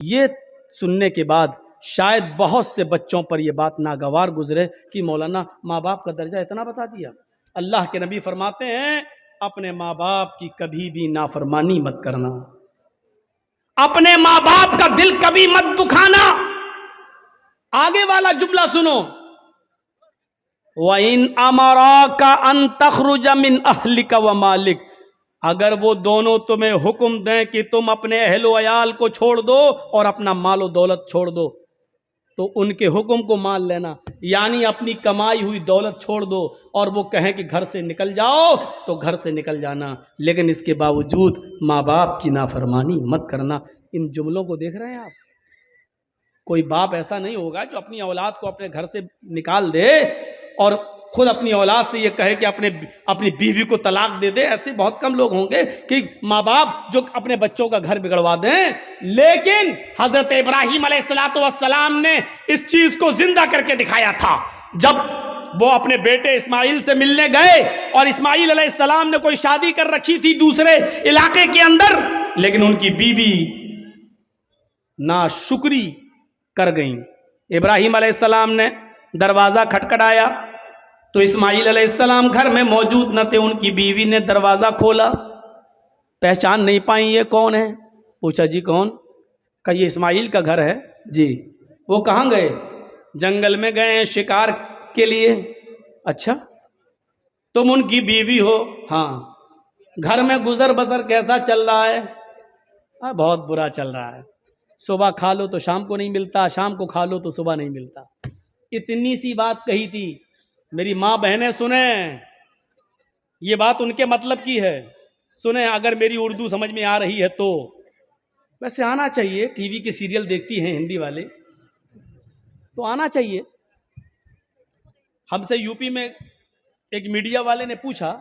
یہ سننے کے بعد شاید بہت سے بچوں پر یہ بات ناگوار گزرے کہ مولانا ماں باپ کا درجہ اتنا بتا دیا۔ اللہ کے نبی فرماتے ہیں اپنے ماں باپ کی کبھی بھی نافرمانی مت کرنا، اپنے ماں باپ کا دل کبھی مت دکھانا۔ آگے والا جملہ سنو، وَإِنْ أَمَرَاكَ أَن تَخْرُجَ مِنْ أَهْلِكَ وَمَالِكَ، اگر وہ دونوں تمہیں حکم دیں کہ تم اپنے اہل و عیال کو چھوڑ دو اور اپنا مال و دولت چھوڑ دو، تو ان کے حکم کو مان لینا، یعنی اپنی کمائی ہوئی دولت چھوڑ دو، اور وہ کہیں کہ گھر سے نکل جاؤ تو گھر سے نکل جانا، لیکن اس کے باوجود ماں باپ کی نافرمانی مت کرنا۔ ان جملوں کو دیکھ رہے ہیں آپ؟ کوئی باپ ایسا نہیں ہوگا جو اپنی اولاد کو اپنے گھر سے نکال دے اور خود اپنی اولاد سے یہ کہے کہ اپنی بیوی کو طلاق دے دے۔ ایسے بہت کم لوگ ہوں گے کہ ماں باپ جو اپنے بچوں کا گھر بگڑوا دیں، لیکن حضرت ابراہیم علیہ السلام نے اس چیز کو زندہ کر کے دکھایا تھا۔ جب وہ اپنے بیٹے اسماعیل سے ملنے گئے اور اسماعیل علیہ السلام نے کوئی شادی کر رکھی تھی دوسرے علاقے کے اندر، لیکن ان کی بیوی ناشکری کر گئیں۔ ابراہیم علیہ السلام نے دروازہ کھٹکھٹایا تو اسماعیل علیہ السلام گھر میں موجود نہ تھے۔ ان کی بیوی نے دروازہ کھولا، پہچان نہیں پائیں یہ کون ہے؟ پوچھا جی کون؟ کہ یہ اسماعیل کا گھر ہے جی۔ وہ کہاں گئے؟ جنگل میں گئے ہیں شکار کے لیے۔ اچھا تم ان کی بیوی ہو؟ ہاں۔ گھر میں گزر بسر کیسا چل رہا ہے؟ بہت برا چل رہا ہے، صبح کھا لو تو شام کو نہیں ملتا، شام کو کھا لو تو صبح نہیں ملتا۔ اتنی سی بات کہی تھی۔ میری ماں بہنیں سنیں، یہ بات ان کے مطلب کی ہے، سنیں اگر میری اردو سمجھ میں آ رہی ہے تو۔ ویسے آنا چاہیے، ٹی وی کے سیریل دیکھتی ہیں ہندی والے تو آنا چاہیے۔ ہم سے یو پی میں ایک میڈیا والے نے پوچھا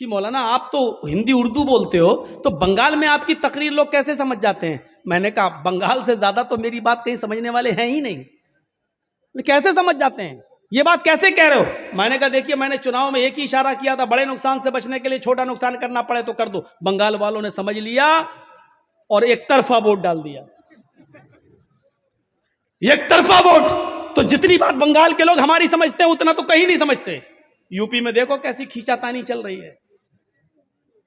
کہ مولانا آپ تو ہندی اردو بولتے ہو تو بنگال میں آپ کی تقریر لوگ کیسے سمجھ جاتے ہیں؟ میں نے کہا بنگال سے زیادہ تو میری بات کہیں سمجھنے والے ہیں ہی نہیں، کیسے سمجھ جاتے ہیں؟ یہ بات کیسے کہہ رہے ہو؟ میں نے کہا دیکھیے میں نے چناؤ میں ایک ہی اشارہ کیا تھا، بڑے نقصان سے بچنے کے لیے چھوٹا نقصان کرنا پڑے تو کر دو۔ بنگال والوں نے سمجھ لیا اور ایک طرفہ ووٹ ڈال دیا۔ ایک طرفہ ووٹ، تو جتنی بات بنگال کے لوگ ہماری سمجھتے ہیں اتنا تو کہیں نہیں سمجھتے۔ یو پی میں دیکھو کیسی کھینچا تانی چل رہی ہے۔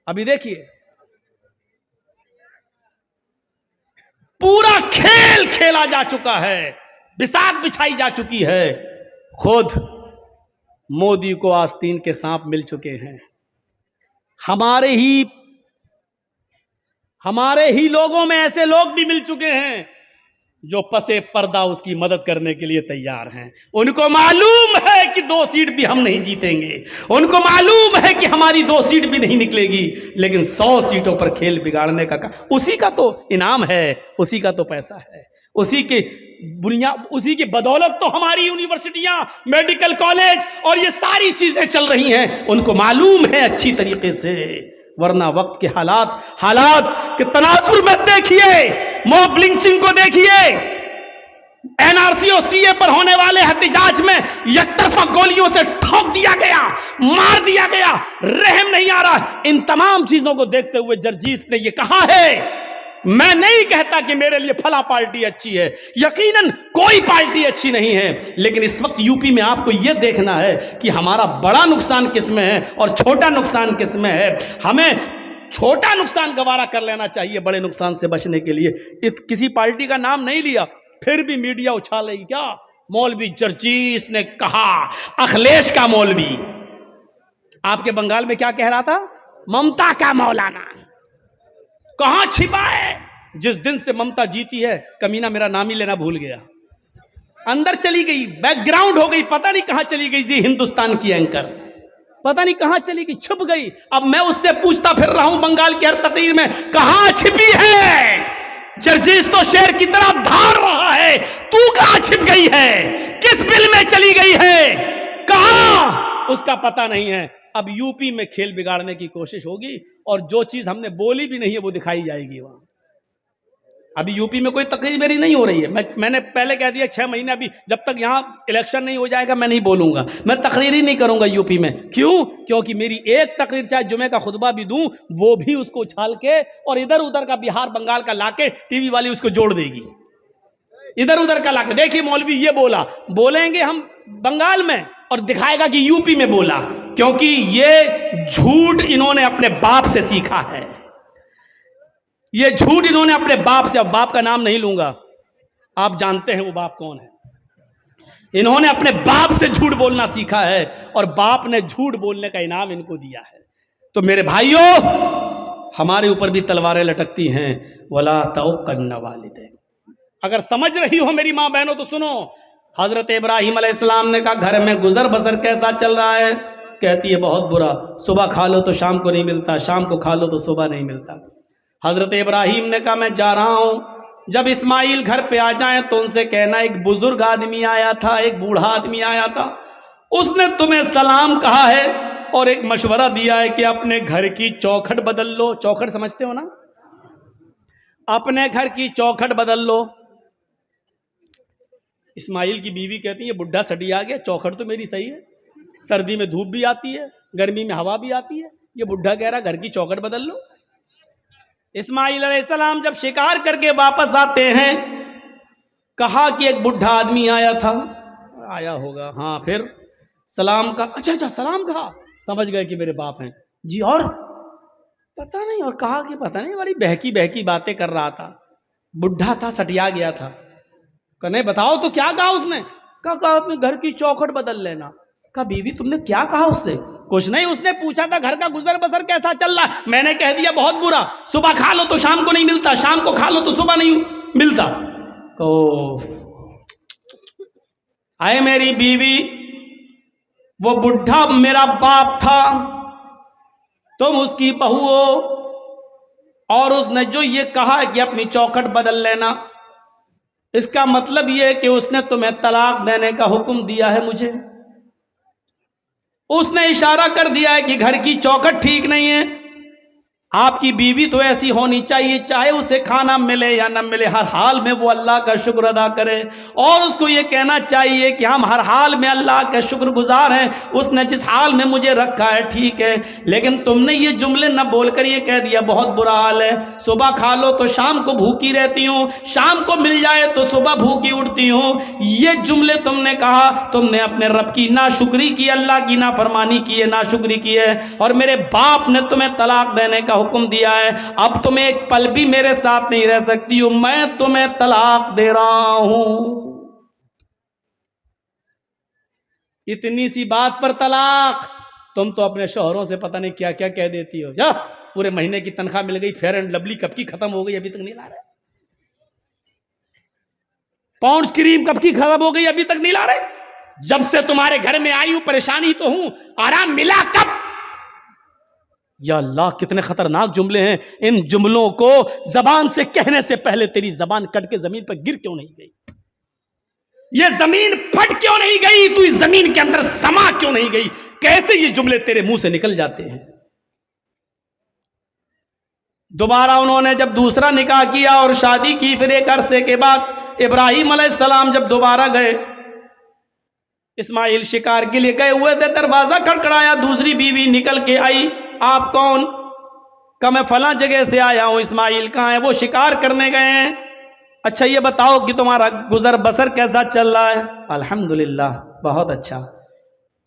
ابھی دیکھیے پورا کھیل کھیلا جا چکا ہے، بساط بچھائی جا چکی ہے، خود مودی کو آستین کے سانپ مل چکے ہیں۔ ہمارے ہی لوگوں میں ایسے لوگ بھی مل چکے ہیں جو پسے پردہ اس کی مدد کرنے کے لیے تیار ہیں۔ ان کو معلوم ہے کہ 2 سیٹ بھی ہم نہیں جیتیں گے، ان کو معلوم ہے کہ ہماری 2 سیٹ بھی نہیں نکلے گی، لیکن 100 سیٹوں پر کھیل بگاڑنے کا اسی کا تو انعام ہے، اسی کا تو پیسہ ہے، اسی کی بدولت تو ہماری یونیورسٹیاں، میڈیکل کالج اور یہ ساری چیزیں چل رہی ہیں۔ ان کو معلوم ہے اچھی طریقے سے، ورنہ وقت کے حالات کے تناظر میں دیکھیے، موب لنچنگ کو دیکھیے، NRC اور CA پر ہونے والے احتجاج میں یک طرفہ گولیوں سے ٹھوک دیا گیا، مار دیا گیا، رحم نہیں آ رہا۔ ان تمام چیزوں کو دیکھتے ہوئے جرجیس نے یہ کہا ہے، میں نہیں کہتا کہ میرے لیے فلاں پارٹی اچھی ہے، یقیناً کوئی پارٹی اچھی نہیں ہے، لیکن اس وقت یو پی میں آپ کو یہ دیکھنا ہے کہ ہمارا بڑا نقصان کس میں ہے اور چھوٹا نقصان کس میں ہے۔ ہمیں چھوٹا نقصان گوارا کر لینا چاہیے بڑے نقصان سے بچنے کے لیے۔ کسی پارٹی کا نام نہیں لیا، پھر بھی میڈیا اچھالے گی کیا؟ مولوی جرجیس نے کہا، اکھلیش کا مولوی آپ کے بنگال میں کیا کہہ رہا تھا؟ ممتا کا مولانا کہاں چھپا ہے؟ جس دن سے ممتا جیتی ہے کمینہ میرا نام ہی لینا بھول گیا، اندر چلی گئی، بیک گراؤنڈ ہو گئی، پتہ نہیں کہاں چلی گئی۔ یہ ہندوستان کی اینکر پتہ نہیں کہاں چلی گئی، چھپ گئی۔ اب میں اس سے پوچھتا پھر رہا ہوں بنگال کی ہر تقریر میں، کہاں چھپی ہے؟ جرجیس تو شیر کی طرح دھار رہا ہے، تو کہاں چھپ گئی ہے؟ کس بل میں چلی گئی ہے؟ کہاں؟ اس کا پتہ نہیں ہے۔ اب یو پی میں کھیل بگاڑنے کی کوشش ہوگی اور جو چیز ہم نے بولی بھی نہیں ہے وہ دکھائی جائے گی وہاں۔ ابھی یو پی میں کوئی تقریر میری نہیں ہو رہی ہے، میں نے پہلے کہہ دیا 6 مہینے ابھی جب تک یہاں الیکشن نہیں ہو جائے گا میں نہیں بولوں گا، میں تقریر ہی نہیں کروں گا یو پی میں۔ کیوں؟ کیونکہ میری ایک تقریر چاہے جمعے کا خطبہ بھی دوں وہ بھی اس کو اچھال کے اور ادھر ادھر کا بہار بنگال کا لا کے ٹی وی والی اس کو جوڑ دے گی۔ ادھر ادھر کا لا کے دیکھیے مولوی یہ بولا، بولیں گے ہم بنگال میں اور دکھائے گا کہ یو پی میں بولا، کیونکہ یہ جھوٹ انہوں نے اپنے باپ سے سیکھا ہے، یہ جھوٹ انہوں نے اپنے باپ سے، اب باپ کا نام نہیں لوں گا، آپ جانتے ہیں وہ باپ کون ہے، انہوں نے اپنے باپ سے جھوٹ بولنا سیکھا ہے اور باپ نے جھوٹ بولنے کا انعام ان کو دیا ہے۔ تو میرے بھائیوں، ہمارے اوپر بھی تلواریں لٹکتی ہیں، وَلَا تَعُقَّنَّ وَالِدَيْكَ۔ اگر سمجھ رہی ہو میری ماں بہنوں تو سنو، حضرت ابراہیم علیہ السلام نے کہا گھر میں گزر بسر کیسا چل رہا ہے؟ کہتی ہے بہت برا، صبح کھا لو تو شام کو نہیں ملتا، شام کو کھا لو تو صبح نہیں ملتا۔ حضرت ابراہیم نے کہا میں جا رہا ہوں، جب اسماعیل گھر پہ آ جائیں تو ان سے کہنا ایک بزرگ آدمی آیا تھا، ایک بوڑھا آدمی آیا تھا، اس نے تمہیں سلام کہا ہے اور ایک مشورہ دیا ہے کہ اپنے گھر کی چوکھٹ بدل لو۔ چوکھٹ سمجھتے ہو نا؟ اپنے گھر کی چوکھٹ بدل لو۔ اسماعیل کی بیوی کہتی ہے یہ بڈھا سٹی آ گیا، چوکھٹ تو میری صحیح ہے، سردی میں دھوپ بھی آتی ہے، گرمی میں ہوا بھی آتی ہے، یہ بڈھا کہہ رہا گھر کی چوکھٹ بدل لو۔ اسماعیل علیہ السلام جب شکار کر کے واپس آتے ہیں، کہا کہ ایک بڈھا آدمی آیا تھا، آیا ہوگا ہاں، پھر سلام کا، اچھا سلام کہا، سمجھ گئے کہ میرے باپ ہیں جی، اور پتہ نہیں، اور کہا کہ پتہ نہیں والی بہکی باتیں کر رہا تھا، بڈھا تھا سٹیا گیا تھا، کہنے بتاؤ تو کیا کہا اس نے؟ کہا اپنے گھر کی چوکھٹ بدل لینا۔ کہا بیوی تم نے کیا کہا اس سے؟ کچھ نہیں، اس نے پوچھا تھا گھر کا گزر بسر کیسا چل رہا، میں نے کہہ دیا بہت برا، صبح کھا لو تو شام کو نہیں ملتا، شام کو کھا لو تو صبح نہیں ملتا۔ اے میری بیوی، وہ بڈھا میرا باپ تھا، تم اس کی بہو ہو، اور اس نے جو یہ کہا کہ اپنی چوکھٹ بدل لینا، اس کا مطلب یہ ہے کہ اس نے تمہیں طلاق دینے کا حکم دیا ہے مجھے، اس نے اشارہ کر دیا ہے کہ گھر کی چوکھٹ ٹھیک نہیں ہے۔ آپ کی بیوی تو ایسی ہونی چاہیے، چاہے اسے کھانا ملے یا نہ ملے، ہر حال میں وہ اللہ کا شکر ادا کرے، اور اس کو یہ کہنا چاہیے کہ ہم ہر حال میں اللہ کا شکر گزار ہیں، اس نے جس حال میں مجھے رکھا ہے ٹھیک ہے۔ لیکن تم نے یہ جملے نہ بول کر یہ کہہ دیا بہت برا حال ہے، صبح کھا لو تو شام کو بھوکی رہتی ہوں، شام کو مل جائے تو صبح بھوکی اٹھتی ہوں، یہ جملے تم نے کہا، تم نے اپنے رب کی ناشکری کی، اللہ کی نافرمانی کی ہے، ناشکری کی ہے، اور میرے باپ نے تمہیں طلاق دینے کا حکم دیا ہے، اب تم ایک پل بھی میرے ساتھ نہیں رہ سکتی ہو، میں تمہیں طلاق دے رہا ہوں۔ اتنی سی بات پر طلاق؟ تم تو اپنے شوہروں سے پتہ نہیں کیا کیا کہہ دیتی ہو، جا پورے مہینے کی تنخواہ مل گئی، فیئر اینڈ لولی کب کی ختم ہو گئی ابھی تک نہیں لا رہے، پاؤنڈز کریم کب کی ختم ہو گئی ابھی تک نہیں لا رہے، جب سے تمہارے گھر میں آئی ہوں پریشانی تو ہوں، آرام ملا کب؟ یا اللہ کتنے خطرناک جملے ہیں، ان جملوں کو زبان سے کہنے سے پہلے تیری زبان کٹ کے زمین پر گر کیوں نہیں گئی؟ یہ زمین پھٹ کیوں نہیں گئی؟ تو اس زمین کے اندر سما کیوں نہیں گئی؟ کیسے یہ جملے تیرے منہ سے نکل جاتے ہیں؟ دوبارہ انہوں نے جب دوسرا نکاح کیا اور شادی کی، پھر ایک عرصے کے بعد ابراہیم علیہ السلام جب دوبارہ گئے، اسماعیل شکار کے لیے گئے ہوئے تھے، دروازہ کھڑکھڑایا، دوسری بیوی نکل کے آئی، آپ کون؟ کہ میں فلاں جگہ سے آیا ہوں۔ اسماعیل کہاں ہے؟ وہ شکار کرنے گئے ہیں۔ اچھا یہ بتاؤ کہ تمہارا گزر بسر کیسا چل رہا ہے؟ الحمدللہ بہت اچھا،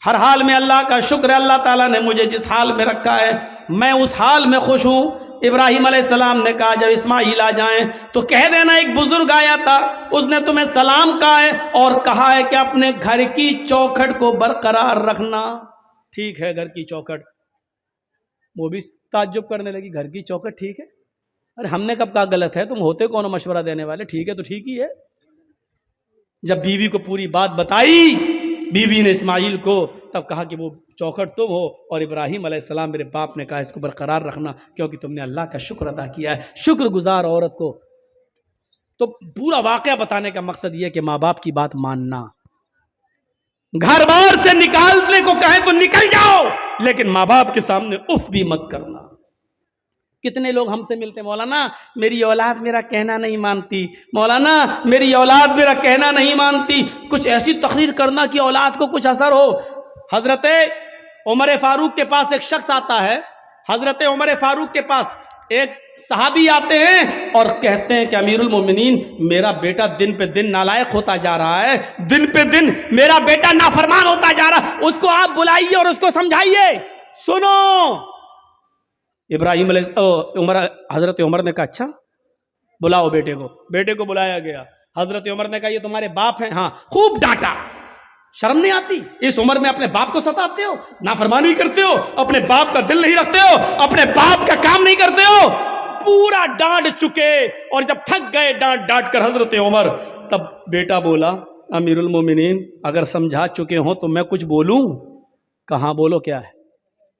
ہر حال میں اللہ کا شکر ہے، اللہ تعالیٰ نے مجھے جس حال میں رکھا ہے میں اس حال میں خوش ہوں۔ ابراہیم علیہ السلام نے کہا جب اسماعیل آ جائیں تو کہہ دینا ایک بزرگ آیا تھا، اس نے تمہیں سلام کہا ہے اور کہا ہے کہ اپنے گھر کی چوکھٹ کو برقرار رکھنا۔ ٹھیک ہے گھر کی چوکھٹ، وہ بھی تعجب کرنے لگی، گھر کی چوکھٹ ٹھیک ہے؟ ارے ہم نے کب کہا غلط ہے؟ تم ہوتے کون مشورہ دینے والے؟ ٹھیک ہے تو ٹھیک ہی ہے۔ جب بیوی کو پوری بات بتائی بیوی نے اسماعیل کو، تب کہا کہ وہ چوکھٹ تم ہو، اور ابراہیم علیہ السلام میرے باپ نے کہا اس کو برقرار رکھنا کیونکہ تم نے اللہ کا شکر ادا کیا ہے۔ شکر گزار عورت کو تو پورا واقعہ بتانے کا مقصد یہ کہ ماں باپ کی بات ماننا، گھر بار سے نکالنے کو کہیں تو نکل جاؤ، لیکن ماں باپ کے سامنے اف بھی مت کرنا۔ کتنے لوگ ہم سے ملتے، مولانا میری اولاد میرا کہنا نہیں مانتی، مولانا میری اولاد میرا کہنا نہیں مانتی، کچھ ایسی تقریر کرنا کہ اولاد کو کچھ اثر ہو۔ حضرت عمر فاروق کے پاس ایک شخص آتا ہے، حضرت عمر فاروق کے پاس ایک صحابی آتے ہیں اور کہتے ہیں کہ امیر المومنین میرا بیٹا دن پہ دن نالائق ہوتا جا رہا ہے، دن پہ دن میرا بیٹا نافرمان ہوتا جا رہا ہے، اس کو آپ بلائیے اور اس کو سمجھائیے۔ سنو، ابراہیم عمر حضرت عمر نے کہا اچھا بلاؤ بیٹے کو۔ بیٹے کو بلایا گیا، حضرت عمر نے کہا یہ تمہارے باپ ہیں؟ ہاں۔ خوب ڈانٹا، شرم نہیں آتی؟ اس عمر میں اپنے باپ کو ستاتے ہو، نافرمانی کرتے ہو، اپنے باپ کا دل نہیں رکھتے ہو، اپنے باپ کا کام نہیں کرتے ہو۔ پورا ڈانٹ چکے اور جب تھک گئے ڈانٹ ڈانٹ کر حضرت عمر، تب بیٹا بولا امیر المومنین اگر سمجھا چکے ہوں تو میں کچھ بولوں؟ کہاں بولو کیا ہے،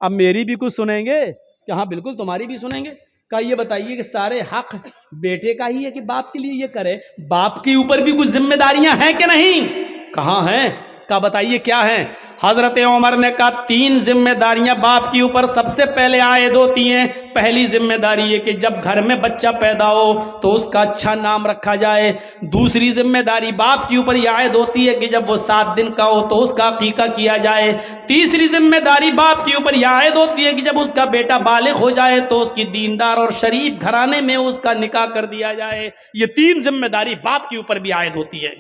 اب میری بھی کچھ سنیں گے؟ کہاں بالکل تمہاری بھی سنیں گے۔ کہا یہ بتائیے کہ سارے حق بیٹے کا ہی ہے کہ باپ کے لیے یہ کرے؟ باپ کے اوپر بھی کچھ ذمہ داریاں ہیں کہ نہیں؟ کہاں ہیں؟ کہا بتائیے کیا ہیں؟ حضرت عمر نے کہا 3 ذمہ داریاں باپ کے اوپر سب سے پہلے عائد ہوتی ہیں۔ پہلی ذمہ داری یہ کہ جب گھر میں بچہ پیدا ہو تو اس کا اچھا نام رکھا جائے۔ دوسری ذمہ داری باپ کے اوپر یہ عائد ہوتی ہے کہ جب وہ 7 دن کا ہو تو اس کا عقیقہ کیا جائے۔ تیسری ذمہ داری باپ کے اوپر یہ عائد ہوتی ہے کہ جب اس کا بیٹا بالغ ہو جائے تو اس کی دیندار اور شریف گھرانے میں اس کا نکاح کر دیا جائے۔ یہ 3 ذمہ داری باپ کے اوپر بھی عائد ہوتی ہے۔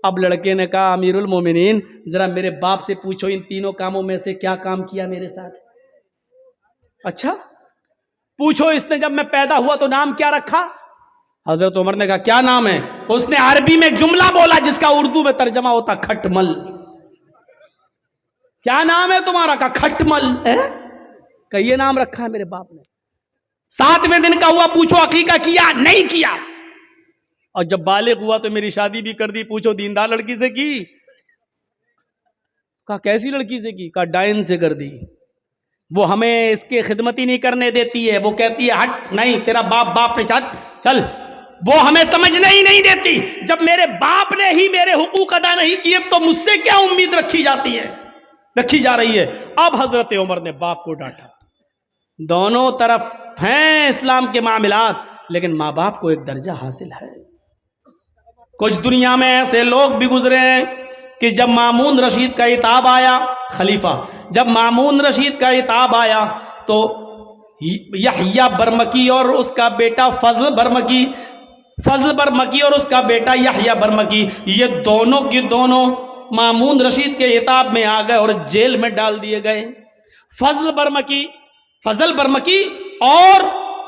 اب لڑکے نے کہا امیر المومنین ذرا میرے باپ سے پوچھو ان تینوں کاموں میں سے کیا کام کیا میرے ساتھ؟ اچھا پوچھو اس نے جب میں پیدا ہوا تو نام کیا رکھا؟ حضرت عمر نے کہا کیا نام ہے؟ اس نے عربی میں ایک جملہ بولا جس کا اردو میں ترجمہ ہوتا کھٹمل۔ کیا نام ہے تمہارا؟ کہا کھٹمل۔ کہ یہ نام رکھا ہے میرے باپ نے۔ 7ویں دن کا ہوا، پوچھو عقیقہ کیا؟ نہیں کیا۔ اور جب بالغ ہوا تو میری شادی بھی کر دی، پوچھو دیندار لڑکی سے کی؟ کہا کیسی لڑکی سے کی؟ کہا ڈائن سے کر دی، وہ ہمیں اس کے خدمت ہی نہیں کرنے دیتی ہے، وہ کہتی ہے ہٹ نہیں تیرا باپ نے چل، وہ ہمیں سمجھنے ہی نہیں دیتی۔ جب میرے باپ نے ہی میرے حقوق ادا نہیں کیے تو مجھ سے کیا امید رکھی جا رہی ہے؟ اب حضرت عمر نے باپ کو ڈانٹا۔ دونوں طرف ہیں اسلام کے معاملات، لیکن ماں باپ کو ایک درجہ حاصل ہے۔ کچھ دنیا میں ایسے لوگ بھی گزرے ہیں کہ جب مامون رشید کا خطاب آیا، خلیفہ جب مامون رشید کا خطاب آیا تو یحییٰ برمکی اور اس کا بیٹا فضل برمکی اور اس کا بیٹا یحییٰ برمکی، یہ دونوں کے دونوں مامون رشید کے خطاب میں آ گئے اور جیل میں ڈال دیے گئے۔ فضل برمکی اور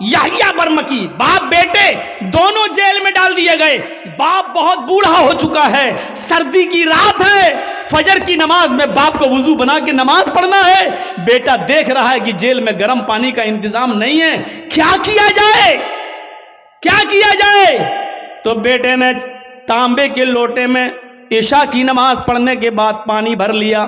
یحییٰ برمکی باپ بیٹے دونوں جیل میں ڈال دیے گئے۔ باپ بہت بوڑھا ہو چکا ہے، سردی کی رات ہے، فجر کی نماز میں باپ کو وضو بنا کے نماز پڑھنا ہے، بیٹا دیکھ رہا ہے کہ جیل میں گرم پانی کا انتظام نہیں ہے، کیا کیا جائے؟ تو بیٹے نے تانبے کے لوٹے میں عشاء کی نماز پڑھنے کے بعد پانی بھر لیا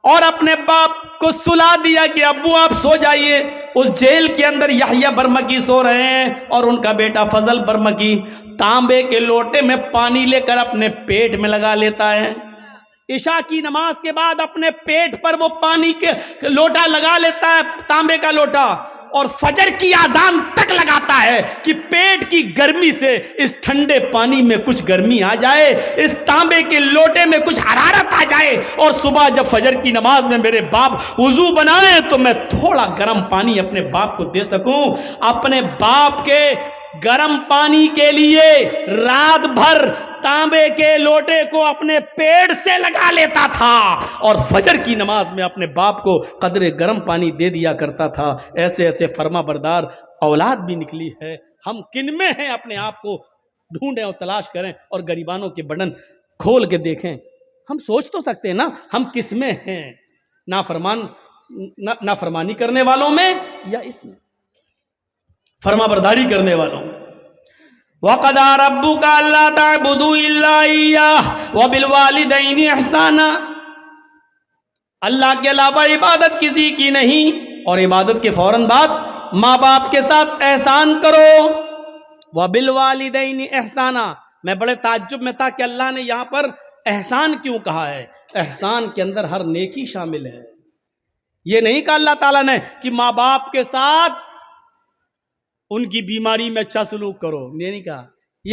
اور اپنے باپ کو سلا دیا کہ ابو آپ سو جائیے۔ اس جیل کے اندر یحییٰ برمکی سو رہے ہیں اور ان کا بیٹا فضل برمکی تانبے کے لوٹے میں پانی لے کر اپنے پیٹ میں لگا لیتا ہے۔ عشاء کی نماز کے بعد اپنے پیٹ پر وہ پانی کے لوٹا لگا لیتا ہے، تانبے کا لوٹا، اور فجر کی اذان تک لگاتا ہے کہ پیٹ کی گرمی سے اس ٹھنڈے پانی میں کچھ گرمی آ جائے، اس تانبے کے لوٹے میں کچھ حرارت آ جائے، اور صبح جب فجر کی نماز میں میرے باپ وضو بنائیں تو میں تھوڑا گرم پانی اپنے باپ کو دے سکوں۔ اپنے باپ کے گرم پانی کے لیے رات بھر تانبے کے لوٹے کو اپنے پیٹ سے لگا لیتا تھا اور فجر کی نماز میں اپنے باپ کو قدرے گرم پانی دے دیا کرتا تھا۔ ایسے فرما بردار اولاد بھی نکلی ہے۔ ہم کن میں ہیں اپنے آپ کو ڈھونڈیں اور تلاش کریں اور گریبانوں کے بٹن کھول کے دیکھیں۔ ہم سوچ تو سکتے ہیں نا ہم کس میں ہیں، نافرمانی کرنے والوں میں یا اس میں فرما برداری کرنے والوں میں۔ وَقَضَىٰ رَبُّكَ أَلَّا تَعْبُدُوا إِلَّا إِيَّاهُ وَبِالْوَالِدَيْنِ إِحْسَانًا، اللہ کے علاوہ عبادت کسی کی نہیں، اور عبادت کے فوراً بعد ماں باپ کے ساتھ احسان کرو۔ وَبِالْوَالِدَيْنِ إِحْسَانًا، میں بڑے تعجب میں تھا کہ اللہ نے یہاں پر احسان کیوں کہا ہے؟ احسان کے اندر ہر نیکی شامل ہے۔ یہ نہیں کہا اللہ تعالیٰ نے کہ ماں باپ کے ساتھ ان کی بیماری میں اچھا سلوک کرو، یہ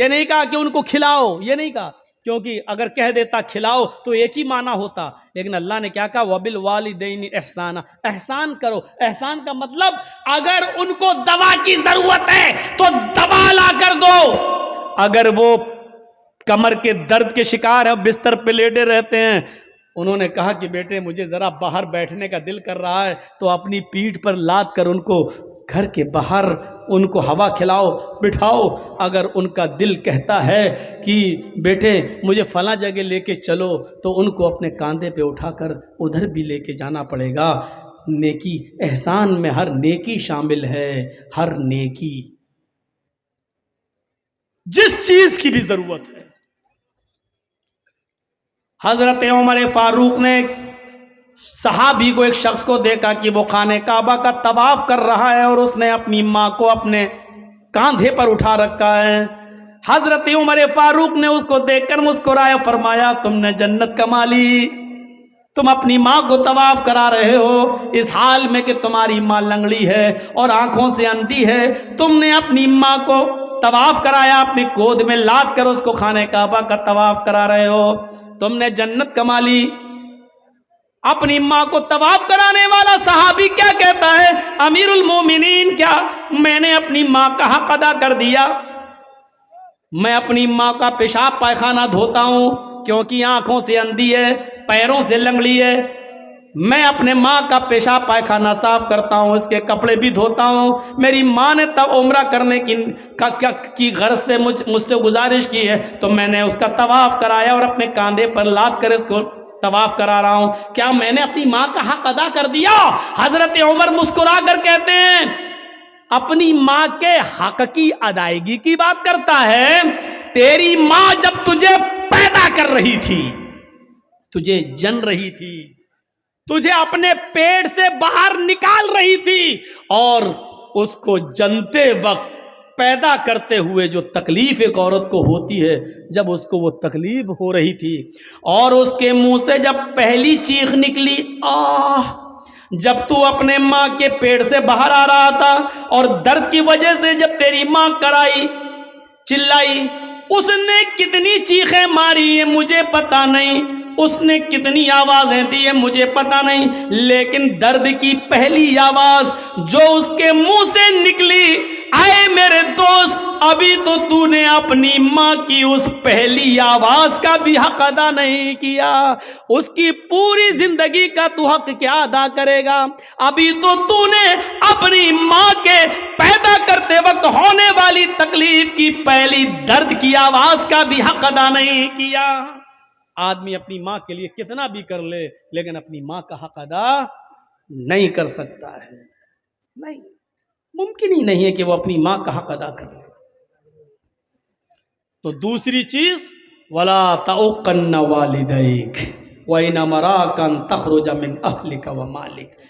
نہیں کہا کہ ان کو کھلاؤ، یہ نہیں کہا کیونکہ اگر کہہ دیتا کھلاؤ تو ایک ہی معنی ہوتا، لیکن اللہ نے کیا کہا وَبِالْوَالِدَيْنِ احسانا، احسان کرو۔ احسان کا مطلب اگر ان کو دوا کی ضرورت ہے تو دوا لا کر دو، اگر وہ کمر کے درد کے شکار ہے، بستر پہ لیٹے رہتے ہیں، انہوں نے کہا کہ بیٹے مجھے ذرا باہر بیٹھنے کا دل کر رہا ہے، تو اپنی پیٹھ پر لاد کر ان کو گھر کے باہر ان کو ہوا کھلاؤ بٹھاؤ۔ اگر ان کا دل کہتا ہے کہ بیٹے مجھے فلاں جگہ لے کے چلو، تو ان کو اپنے کاندھے پہ اٹھا کر ادھر بھی لے کے جانا پڑے گا۔ نیکی، احسان میں ہر نیکی شامل ہے، ہر نیکی، جس چیز کی بھی ضرورت ہے۔ حضرت عمر فاروق نے ایک صحابی کو، ایک شخص کو دیکھا کہ وہ خانہ کعبہ کا طواف کر رہا ہے اور اس نے اپنی ماں کو اپنے کاندھے پر اٹھا رکھا ہے۔ حضرت عمر فاروق نے اس کو دیکھ کر مسکرایا، فرمایا تم نے جنت کما لی، تم اپنی ماں کو طواف کرا رہے ہو اس حال میں کہ تمہاری ماں لنگڑی ہے اور آنکھوں سے اندھی ہے، تم نے اپنی ماں کو طواف کرایا، اپنی گود میں لاد کر اس کو خانہ کعبہ کا طواف کرا رہے ہو، تم نے جنت کما لی۔ اپنی ماں کو طواف کرانے والا صحابی کیا کہتا ہے، امیر المومنین کیا میں نے اپنی ماں کا حق ادا کر دیا؟ میں اپنی ماں کا پیشاب پائخانہ دھوتا ہوں کیونکہ آنکھوں سے اندھی ہے، پیروں سے لنگڑی ہے، میں اپنے ماں کا پیشاب پائخانہ صاف کرتا ہوں، اس کے کپڑے بھی دھوتا ہوں۔ میری ماں نے تب عمرہ کرنے کی غرض سے مجھ سے گزارش کی ہے تو میں نے اس کا طواف کرایا اور اپنے کاندھے پر لاد کر اس کو طواف کرا رہا ہوں، کیا میں نے اپنی ماں کا حق ادا کر دیا؟ حضرت عمر مسکرا کر کہتے ہیں اپنی ماں کے حق کی ادائیگی کی بات کرتا ہے، تیری ماں جب تجھے پیدا کر رہی تھی، تجھے جن رہی تھی، تجھے اپنے پیٹ سے باہر نکال رہی تھی، اور اس کو جنتے وقت پیدا کرتے ہوئے جو تکلیف ایک عورت کو ہوتی ہے، جب اس کو وہ تکلیف ہو رہی تھی اور اس کے منہ سے جب پہلی چیخ نکلی آہ، جب تو اپنے ماں کے پیٹ سے باہر آ رہا تھا اور درد کی وجہ سے جب تیری ماں کرائی چلائی، اس نے کتنی چیخیں ماری ہے مجھے پتا نہیں، اس نے کتنی آوازیں دی ہے مجھے پتا نہیں، لیکن درد کی پہلی آواز جو اس کے منہ سے نکلی، اے میرے دوست ابھی تو نے اپنی ماں کی اس پہلی آواز کا بھی حق ادا نہیں کیا، اس کی پوری زندگی کا تو حق کیا ادا کرے گا؟ ابھی تو نے اپنی ماں کے پیدا کرتے وقت ہونے والی تکلیف کی پہلی درد کی آواز کا بھی حق ادا نہیں کیا۔ آدمی اپنی ماں کے لیے کتنا بھی کر لے لیکن اپنی ماں کا حق ادا نہیں کر سکتا ہے، نہیں، ممکن ہی نہیں ہے کہ وہ اپنی ماں کا حق ادا کر لے۔ تو دوسری چیز وَلَا تَعُقَّنَّ وَالِدَيْكَ وَإِنْ أَمَرَاكَ أَن تَخْرُجَ مِنْ أَهْلِكَ وَمَالِكَ۔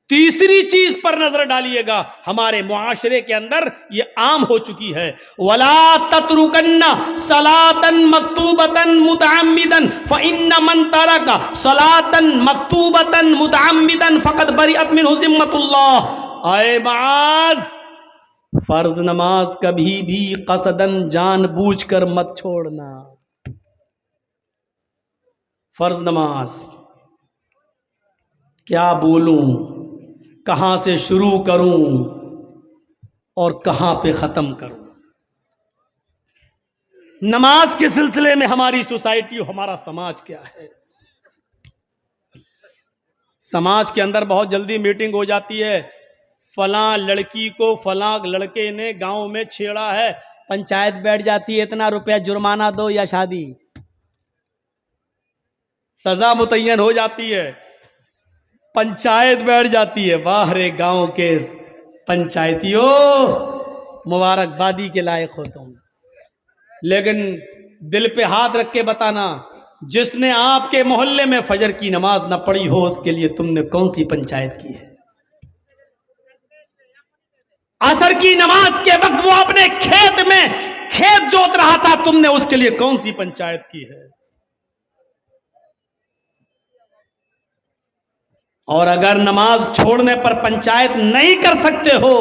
تیسری چیز پر نظر ڈالیے گا، ہمارے معاشرے کے اندر یہ عام ہو چکی ہے، وَلَا تَتْرُكَنَّ صَلَاةً مَكْتُوبَةً مُتَعَمِّدًا فَإِنَّ مَنْ تَرَكَ صَلَاةً مَكْتُوبَةً مُتَعَمِّدًا فَقَدْ بَرِئَتْ مِنْهُ ذِمَّةُ اللَّهِ۔ اے معاذ، فرض نماز کبھی بھی قصداً جان بوجھ کر مت چھوڑنا۔ فرض نماز کیا بولوں، کہاں سے شروع کروں اور کہاں پہ ختم کروں؟ نماز کے سلسلے میں ہماری سوسائٹی، ہمارا سماج کیا ہے؟ سماج کے اندر بہت جلدی میٹنگ ہو جاتی ہے، فلاں لڑکی کو فلاں لڑکے نے گاؤں میں چھیڑا ہے، پنچایت بیٹھ جاتی ہے اتنا روپیہ جرمانہ دو یا شادی، سزا متعین ہو جاتی ہے، پنچایت بیٹھ جاتی ہے۔ واہ رے گاؤں کے پنچایتیوں، مبارکبادی کے لائق ہو تم، لیکن دل پہ ہاتھ رکھ کے بتانا، جس نے آپ کے محلے میں فجر کی نماز نہ پڑھی ہو اس کے لیے تم نے کون سی پنچایت کی ہے؟ عصر کی نماز کے وقت وہ اپنے کھیت میں کھیت جوت رہا تھا، تم نے اس کے لیے کون سی پنچایت کی ہے؟ اور اگر نماز چھوڑنے پر پنچایت نہیں کر سکتے ہو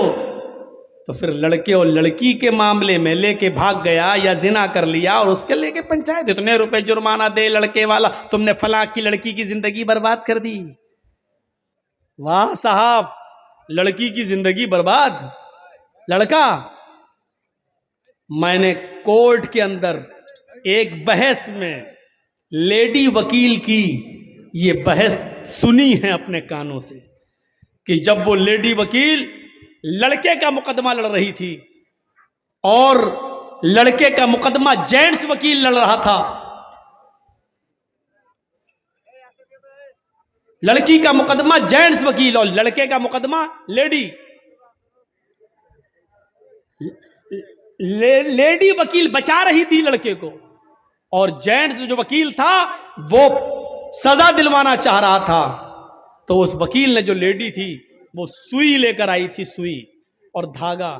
تو پھر لڑکے اور لڑکی کے معاملے میں لے کے بھاگ گیا یا زنا کر لیا اور اس کے لے کے پنچایت اتنے روپے جرمانہ دے لڑکے والا، تم نے فلاں کی لڑکی کی زندگی برباد کر دی. واہ صاحب، لڑکی کی زندگی برباد، لڑکا. میں نے کورٹ کے اندر ایک بحث میں لیڈی وکیل کی یہ بحث سنی ہے اپنے کانوں سے کہ جب وہ لیڈی وکیل لڑکے کا مقدمہ لڑ رہی تھی اور لڑکے کا مقدمہ جینٹس وکیل لڑ رہا تھا، لڑکی کا مقدمہ جینٹس وکیل اور لڑکے کا مقدمہ لیڈی وکیل بچا رہی تھی لڑکے کو، اور جینٹس جو وکیل تھا وہ سزا دلوانا چاہ رہا تھا. تو اس وکیل نے جو لیڈی تھی وہ سوئی لے کر آئی تھی، سوئی اور دھاگا،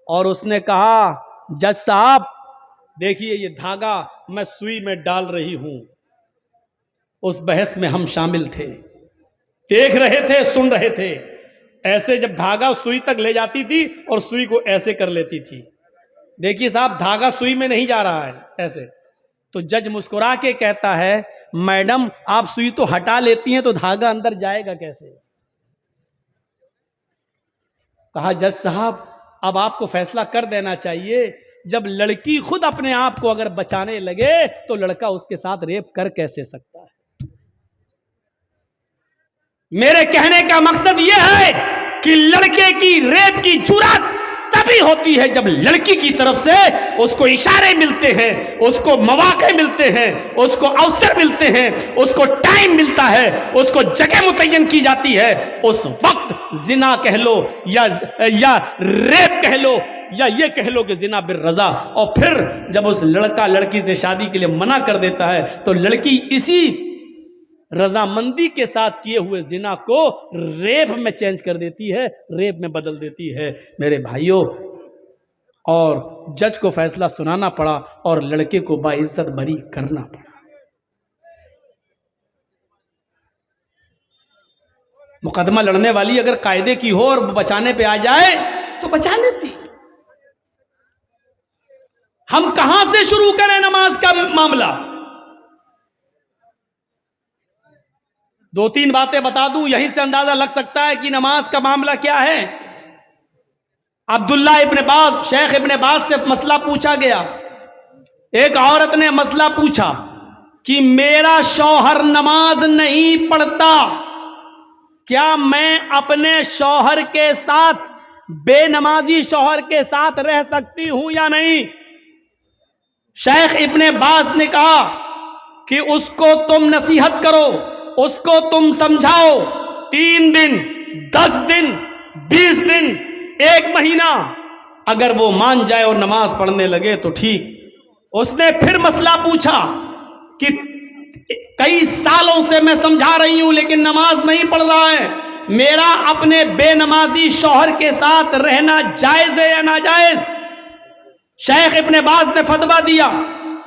اور اس نے کہا جج صاحب دیکھیے یہ دھاگا میں سوئی میں ڈال رہی ہوں. اس بحث میں ہم شامل تھے، دیکھ رہے تھے، سن رہے تھے. ایسے جب دھاگا سوئی تک لے جاتی تھی اور سوئی کو ایسے کر لیتی تھی، دیکھیے صاحب دھاگا سوئی میں نہیں جا رہا ہے ایسے. تو جج مسکرا کے کہتا ہے میڈم آپ سوئی تو ہٹا لیتی ہیں تو دھاگا اندر جائے گا کیسے؟ کہا جج صاحب اب آپ کو فیصلہ کر دینا چاہیے، جب لڑکی خود اپنے آپ کو اگر بچانے لگے تو لڑکا اس کے ساتھ ریپ کر کیسے سکتا ہے؟ میرے کہنے کا مقصد یہ ہے کہ لڑکے کی ریپ کی جرات تبھی ہوتی ہے جب لڑکی کی طرف سے اس کو اشارے ملتے ہیں، اس کو مواقع ملتے ہیں، اس کو اوسر ملتے ہیں، اس کو ٹائم ملتا ہے، اس کو جگہ متعین کی جاتی ہے. اس وقت زنا کہہ لو یا ریپ کہہ لو یا یہ کہہ لو کہ زنا بالرضا. اور پھر جب اس لڑکا لڑکی سے شادی کے لیے منع کر دیتا ہے تو لڑکی اسی رضامندی کے ساتھ کیے ہوئے زنا کو ریپ میں چینج کر دیتی ہے، ریپ میں بدل دیتی ہے. میرے بھائیوں، اور جج کو فیصلہ سنانا پڑا اور لڑکے کو باعزت بری کرنا پڑا. مقدمہ لڑنے والی اگر قاعدے کی ہو اور بچانے پہ آ جائے تو بچا لیتی. ہم کہاں سے شروع کریں نماز کا معاملہ؟ دو تین باتیں بتا دوں، یہیں سے اندازہ لگ سکتا ہے کہ نماز کا معاملہ کیا ہے. عبداللہ ابن باز، شیخ ابن باز سے مسئلہ پوچھا گیا. ایک عورت نے مسئلہ پوچھا کہ میرا شوہر نماز نہیں پڑھتا، کیا میں اپنے شوہر کے ساتھ بے نمازی شوہر کے ساتھ رہ سکتی ہوں یا نہیں؟ شیخ ابن باز نے کہا کہ اس کو تم نصیحت کرو، اس کو تم سمجھاؤ، 3 دن 10 دن 20 دن 1 مہینہ، اگر وہ مان جائے اور نماز پڑھنے لگے تو ٹھیک. اس نے پھر مسئلہ پوچھا کہ کئی سالوں سے میں سمجھا رہی ہوں لیکن نماز نہیں پڑھ رہا ہے، میرا اپنے بے نمازی شوہر کے ساتھ رہنا جائز ہے یا ناجائز؟ شیخ ابن باز نے فتویٰ دیا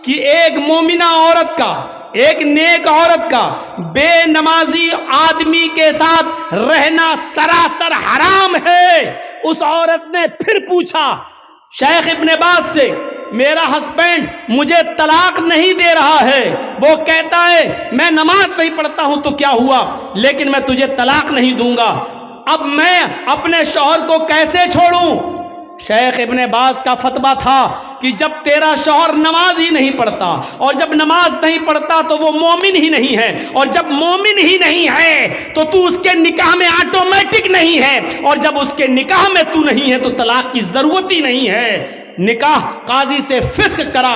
کہ ایک مومنہ عورت کا، ایک نیک عورت کا بے نمازی آدمی کے ساتھ رہنا سراسر حرام ہے. اس عورت نے پھر پوچھا شیخ ابن باز سے، میرا ہسبینڈ مجھے طلاق نہیں دے رہا ہے، وہ کہتا ہے میں نماز نہیں پڑھتا ہوں تو کیا ہوا لیکن میں تجھے طلاق نہیں دوں گا، اب میں اپنے شوہر کو کیسے چھوڑوں؟ شیخ ابن باز کا فتویٰ تھا کہ جب تیرا شوہر نماز ہی نہیں پڑھتا، اور جب نماز نہیں پڑھتا تو وہ مومن ہی نہیں ہے، اور جب مومن ہی نہیں ہے تو اس کے نکاح میں آٹومیٹک نہیں ہے، اور جب اس کے نکاح میں تو نہیں ہے تو طلاق کی ضرورت ہی نہیں ہے. نکاح قاضی سے فسخ کرا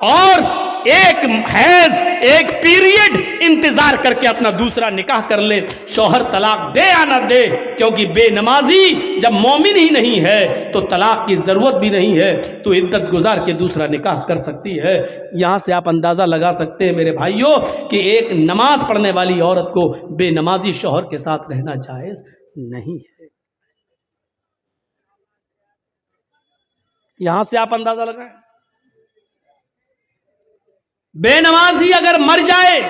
اور ایک حیض، ایک پیریڈ انتظار کر کے اپنا دوسرا نکاح کر لے، شوہر طلاق دے یا نہ دے، کیونکہ بے نمازی جب مومن ہی نہیں ہے تو طلاق کی ضرورت بھی نہیں ہے، تو عدت گزار کے دوسرا نکاح کر سکتی ہے. یہاں سے آپ اندازہ لگا سکتے ہیں میرے بھائیوں کہ ایک نماز پڑھنے والی عورت کو بے نمازی شوہر کے ساتھ رہنا جائز نہیں ہے. یہاں سے آپ اندازہ لگائیں. بے نمازی اگر مر جائے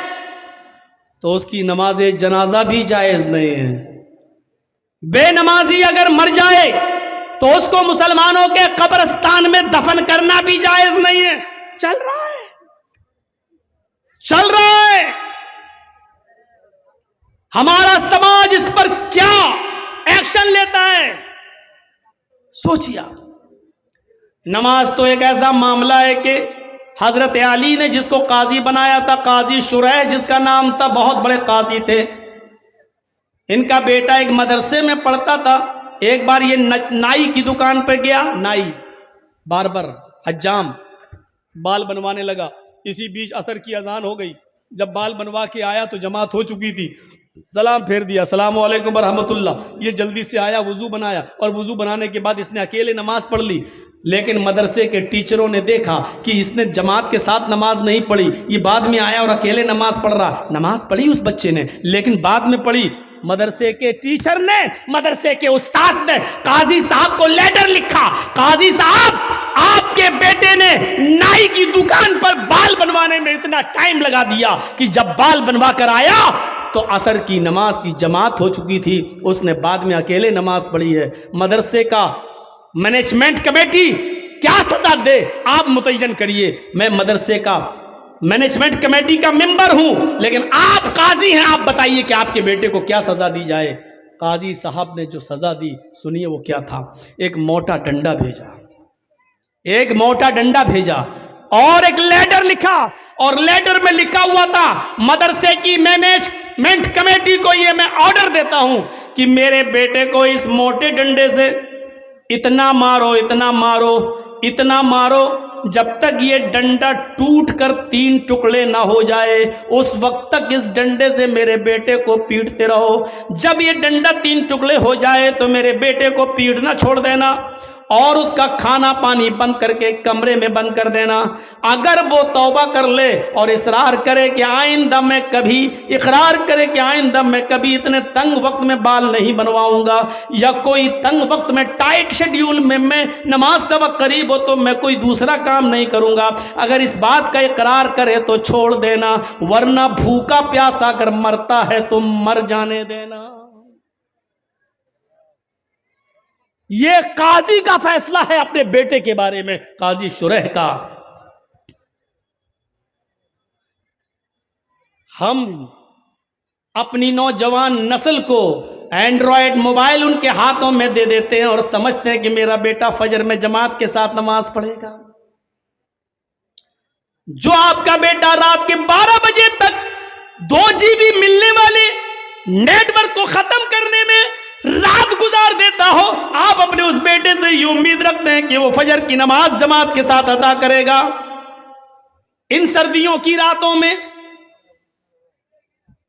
تو اس کی نماز جنازہ بھی جائز نہیں ہے. بے نمازی اگر مر جائے تو اس کو مسلمانوں کے قبرستان میں دفن کرنا بھی جائز نہیں ہے. چل رہا ہے. ہمارا سماج اس پر کیا ایکشن لیتا ہے سوچیے آپ. نماز تو ایک ایسا معاملہ ہے کہ حضرت علی نے جس کو قاضی بنایا تھا، قاضی شریح جس کا نام تھا، بہت بڑے قاضی تھے. ان کا بیٹا ایک مدرسے میں پڑھتا تھا. ایک بار یہ نائی کی دکان پہ گیا، نائی باربر حجام، بال بنوانے لگا. اسی بیچ عصر کی اذان ہو گئی. جب بال بنوا کے آیا تو جماعت ہو چکی تھی. سلام پھیر دیا، السلام علیکم ورحمۃ اللہ. یہ جلدی سے آیا، وضو بنایا، اور وضو بنانے کے بعد اس نے اکیلے نماز پڑھ لی. لیکن مدرسے کے ٹیچروں نے دیکھا کہ اس نے جماعت کے ساتھ نماز نہیں پڑھی. یہ بعد میں آیا اور اکیلے نماز پڑھ رہا. نماز پڑھی اس بچے نے، لیکن بعد میں پڑھی. مدرسے کے ٹیچر نے، مدرسے کے استاذ نے قاضی صاحب کو لیٹر لکھا، قاضی صاحب آپ کے بیٹے نے نائی کی دکان پر بال بنوانے میں اتنا ٹائم لگا دیا کہ جب بال بنوا کر آیا تو عصر کی نماز کی جماعت ہو چکی تھی. اس نے بعد میں اکیلے نماز پڑھی ہے. مدرسے کا مینجمنٹ کمیٹی کیا سزا دے آپ متعین کریے. میں مدرسے کا مینجمنٹ کمیٹی کا ممبر ہوں، لیکن آپ قاضی ہیں، آپ بتائیے کہ آپ کے بیٹے کو کیا سزا دی جائے. قاضی صاحب نے جو سزا دی سنیے وہ کیا تھا. ایک موٹا ڈنڈا بھیجا اور ایک لیٹر لکھا، اور لیٹر میں لکھا ہوا تھا مدرسے کی مینجمنٹ کمیٹی کو یہ میں آرڈر دیتا ہوں کہ میرے بیٹے کو اس موٹے ڈنڈے سے اتنا مارو جب تک یہ ڈنڈا ٹوٹ کر 3 ٹکڑے نہ ہو جائے، اس وقت تک اس ڈنڈے سے میرے بیٹے کو پیٹتے رہو. جب یہ ڈنڈا 3 ٹکڑے ہو جائے تو میرے بیٹے کو پیٹنا چھوڑ دینا اور اس کا کھانا پانی بند کر کے کمرے میں بند کر دینا. اگر وہ توبہ کر لے اور اقرار کرے کہ آئندہ میں کبھی اتنے تنگ وقت میں بال نہیں بنواؤں گا، یا کوئی تنگ وقت میں ٹائٹ شیڈیول میں نماز کا وقت قریب ہو تو میں کوئی دوسرا کام نہیں کروں گا، اگر اس بات کا اقرار کرے تو چھوڑ دینا، ورنہ بھوکا پیاسا اگر مرتا ہے تو مر جانے دینا. یہ قاضی کا فیصلہ ہے اپنے بیٹے کے بارے میں، قاضی شریح کا. ہم اپنی نوجوان نسل کو اینڈرائڈ موبائل ان کے ہاتھوں میں دے دیتے ہیں اور سمجھتے ہیں کہ میرا بیٹا فجر میں جماعت کے ساتھ نماز پڑھے گا. جو آپ کا بیٹا رات کے 12 بجے تک 2 GB ملنے والے نیٹ ورک کو ختم کرنے میں رات گزار دیتا ہو، آپ اپنے اس بیٹے سے یہ امید رکھتے ہیں کہ وہ فجر کی نماز جماعت کے ساتھ ادا کرے گا. ان سردیوں کی راتوں میں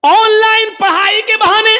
آن لائن پڑھائی کے بہانے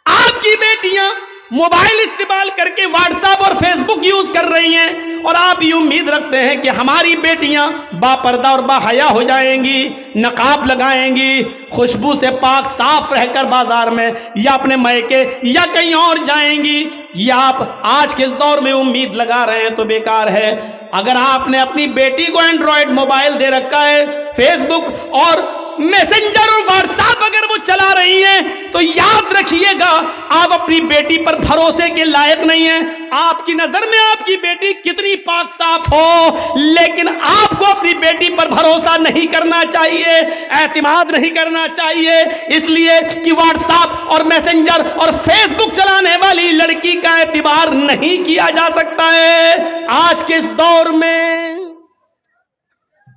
آپ کی بیٹیاں موبائل استعمال کر کے واٹس ایپ اور فیس بک یوز کر رہی ہیں، اور آپ یہ امید رکھتے ہیں کہ ہماری بیٹیاں با پردہ اور با حیا ہو جائیں گی، نقاب لگائیں گی، خوشبو سے پاک صاف رہ کر بازار میں یا اپنے میکے یا کہیں اور جائیں گی. یہ آپ آج کے اس دور میں امید لگا رہے ہیں تو بیکار ہے. اگر آپ نے اپنی بیٹی کو اینڈرائڈ موبائل دے رکھا ہے، فیس بک اور میسنجر اور واٹس ایپ اگر وہ چلا رہی ہیں تو یاد رکھیے گا آپ اپنی بیٹی پر بھروسے کے لائق نہیں ہیں. آپ کی نظر میں آپ کی بیٹی کتنی پاک صاف ہو، لیکن آپ کو اپنی بیٹی پر بھروسہ نہیں کرنا چاہیے، اعتماد نہیں کرنا چاہیے، اس لیے کہ واٹس ایپ اور میسنجر اور فیس بک چلانے والی لڑکی کا اعتبار نہیں کیا جا سکتا ہے. آج کے اس دور میں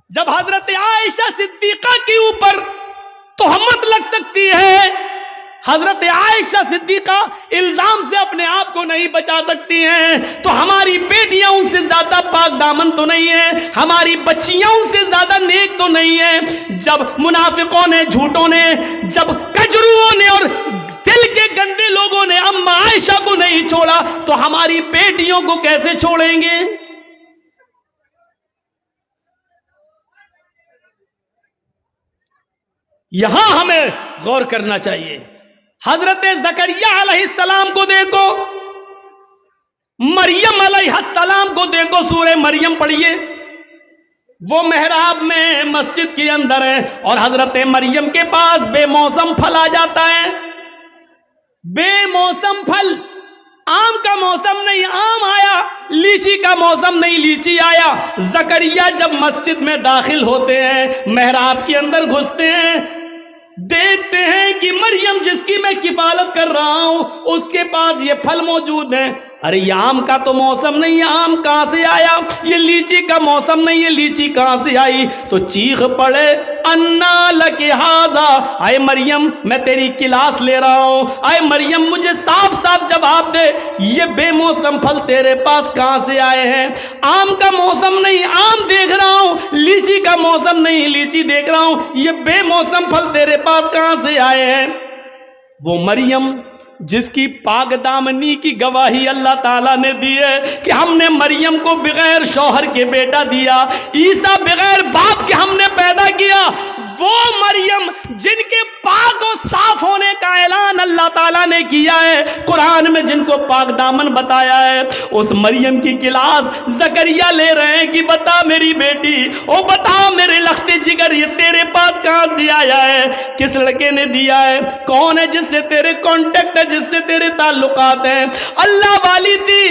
جب حضرت عائشہ صدیقہ کے اوپر تہمت لگ سکتی ہے، حضرت عائشہ صدیقہ الزام سے اپنے آپ کو نہیں بچا سکتی ہیں، تو ہماری بیٹیاں ان سے زیادہ پاک دامن تو نہیں ہیں، ہماری بچیاں ان سے زیادہ نیک تو نہیں ہیں. جب منافقوں نے، جھوٹوں نے، جب کجروؤں نے اور دل کے گندے لوگوں نے اما عائشہ کو نہیں چھوڑا تو ہماری بیٹیوں کو کیسے چھوڑیں گے؟ یہاں ہمیں غور کرنا چاہیے. حضرت زکریا علیہ السلام کو دیکھو، مریم علیہ السلام کو دیکھو، سورہ مریم پڑھیے. وہ محراب میں مسجد کے اندر ہے اور حضرت مریم کے پاس بے موسم پھل آ جاتا ہے. بے موسم پھل آم کا موسم نہیں آم آیا، لیچی کا موسم نہیں لیچی آیا۔ زکریا جب مسجد میں داخل ہوتے ہیں، محراب کے اندر گھستے ہیں، دیکھتے ہیں کہ مریم جس کی میں کفالت کر رہا ہوں اس کے پاس یہ پھل موجود ہیں۔ ارے یہ آم کا تو موسم نہیں، یہ آم کہاں سے آیا؟ یہ لیچی کا موسم نہیں، یہ لیچی کہاں سے آئی؟ تو چیخ پڑے انا لک ھذا، اے مریم میں تیری کلاس لے رہا ہوں، اے مریم مجھے صاف صاف جواب دے، یہ بے موسم پھل تیرے پاس کہاں سے آئے ہیں؟ آم کا موسم نہیں آم دیکھ رہا ہوں، لیچی کا موسم نہیں لیچی دیکھ رہا ہوں، یہ بے موسم پھل تیرے پاس کہاں سے آئے ہیں؟ وہ مریم جس کی پاک دامنی کی گواہی اللہ تعالیٰ نے دی ہے کہ ہم نے مریم کو بغیر شوہر کے بیٹا دیا، عیسیٰ بغیر باپ کے ہم نے پیدا کیا، وہ مریم جن کے پاک و صاف ہونے کا اعلان اللہ تعالیٰ نے کیا ہے، قرآن میں جن کو پاک دامن بتایا ہے، اس مریم کی کلاس زکریا لے رہے ہیں کہ بتا میری بیٹی، او بتا میرے لخت جگر، یہ تیرے پاس کہاں سے آیا ہے؟ کس لڑکے نے دیا ہے؟ کون ہے جس سے تیرے کانٹیکٹ ہے، جس سے تیرے تعلقات ہیں؟ اللہ والی تھی،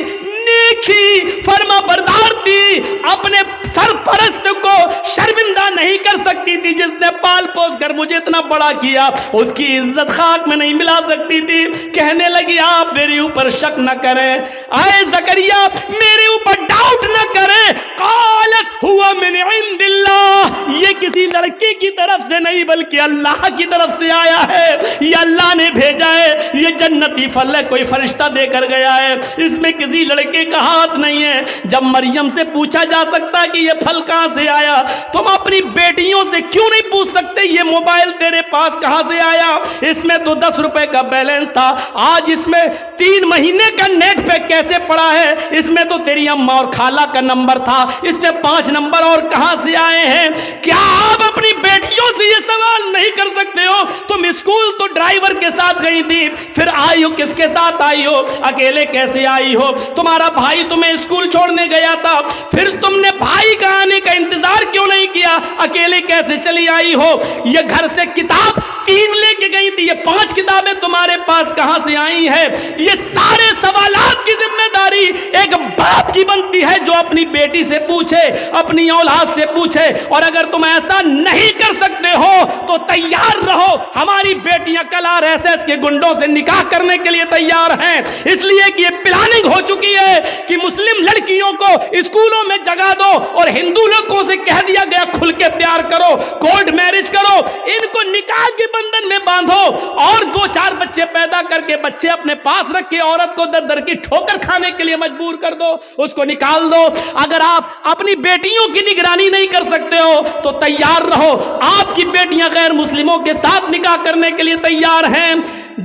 نیکی فرما بردار تھی، اپنے سرپرست کو شرمندہ نہیں کر سکتی تھی، جس نے پال پوس کر مجھے اتنا بڑا کیا اس کی عزت خاک میں نہیں ملا سکتی تھی۔ کہنے لگی آپ میرے اوپر شک نہ کریں، اے زکریا میرے اوپر ڈاؤٹ نہ کریں، قالت ہوا من عند اللہ، یہ کسی لڑکے کی طرف سے نہیں بلکہ اللہ کی طرف سے آیا ہے، یہ اللہ نے بھیجا ہے، یہ جنتی پھل ہے، کوئی فرشتہ دے کر گیا ہے، اس میں کسی لڑکے کا ہاتھ نہیں ہے۔ جب مریم سے پوچھا جا سکتا کہ یہ پھل کہاں سے آیا، تم اپنی بیٹیوں سے کیوں نہیں پوچھ سکتے یہ موبائل تیرے پاس کہاں سے آیا؟ اس میں تو 10 روپے کا بیلنس تھا، آج اس میں 3 مہینے کا نیٹ پیک کیسے پڑا ہے؟ اس میں تو تیری اماں اور خالہ کا نمبر تھا، اس میں 5 نمبر اور کہاں سے آئے ہیں؟ کیا آپ اپنی بیٹیوں سے یہ سوال نہیں کر سکتے ہو؟ تم اسکول تو ڈرائیور کے ساتھ گئی تھی، پھر آئی ہو کس کے ساتھ آئی ہو؟ اکیلے کیسے آئی ہو؟ تمہارا بھائی تمہیں اسکول چھوڑنے گیا تھا، پھر تم نے بھائی کا آنے کا انتظار کیوں نہیں کیا؟ اکیلے کیسے چلی آئی ہو؟ یہ گھر سے کتاب 3 لے کے گئی تھی، یہ 5 کتابیں تمہارے پاس کہاں سے آئی ہیں؟ یہ سارے سوالات کی ذمہ داری ایک باپ کی بنتی ہے جو اپنی بیٹی سے پوچھے، اپنی اولاد سے پوچھے۔ اور اگر تم ایسا نہیں کر سکتے ہو تو تیار رہو، ہماری بیٹیاں کل RSS کے گنڈوں سے نکاح کرنے کے لیے تیار ہیں، اس لیے کہ یہ پلاننگ ہو چکی ہے کہ مسلم لڑکیوں کو اسکولوں میں جگہ دو اور ہندو لڑکوں سے کہہ دیا گیا کھل کے پیار کرو، کورٹ میرج کرو، ان کو نکاح کے بندھن میں باندھو اور 2-4 بچے پیدا کر کے بچے اپنے پاس رکھ کے عورت کو در در کی ٹھوکر کھانے کے لیے مجبور کر دو، اس کو نکال دو۔ اگر آپ اپنی بیٹیوں کی نگرانی نہیں کر سکتے ہو تو تیار رہو، آپ کی بیٹیاں غیر مسلموں کے ساتھ نکاح کرنے کے لیے تیار ہیں۔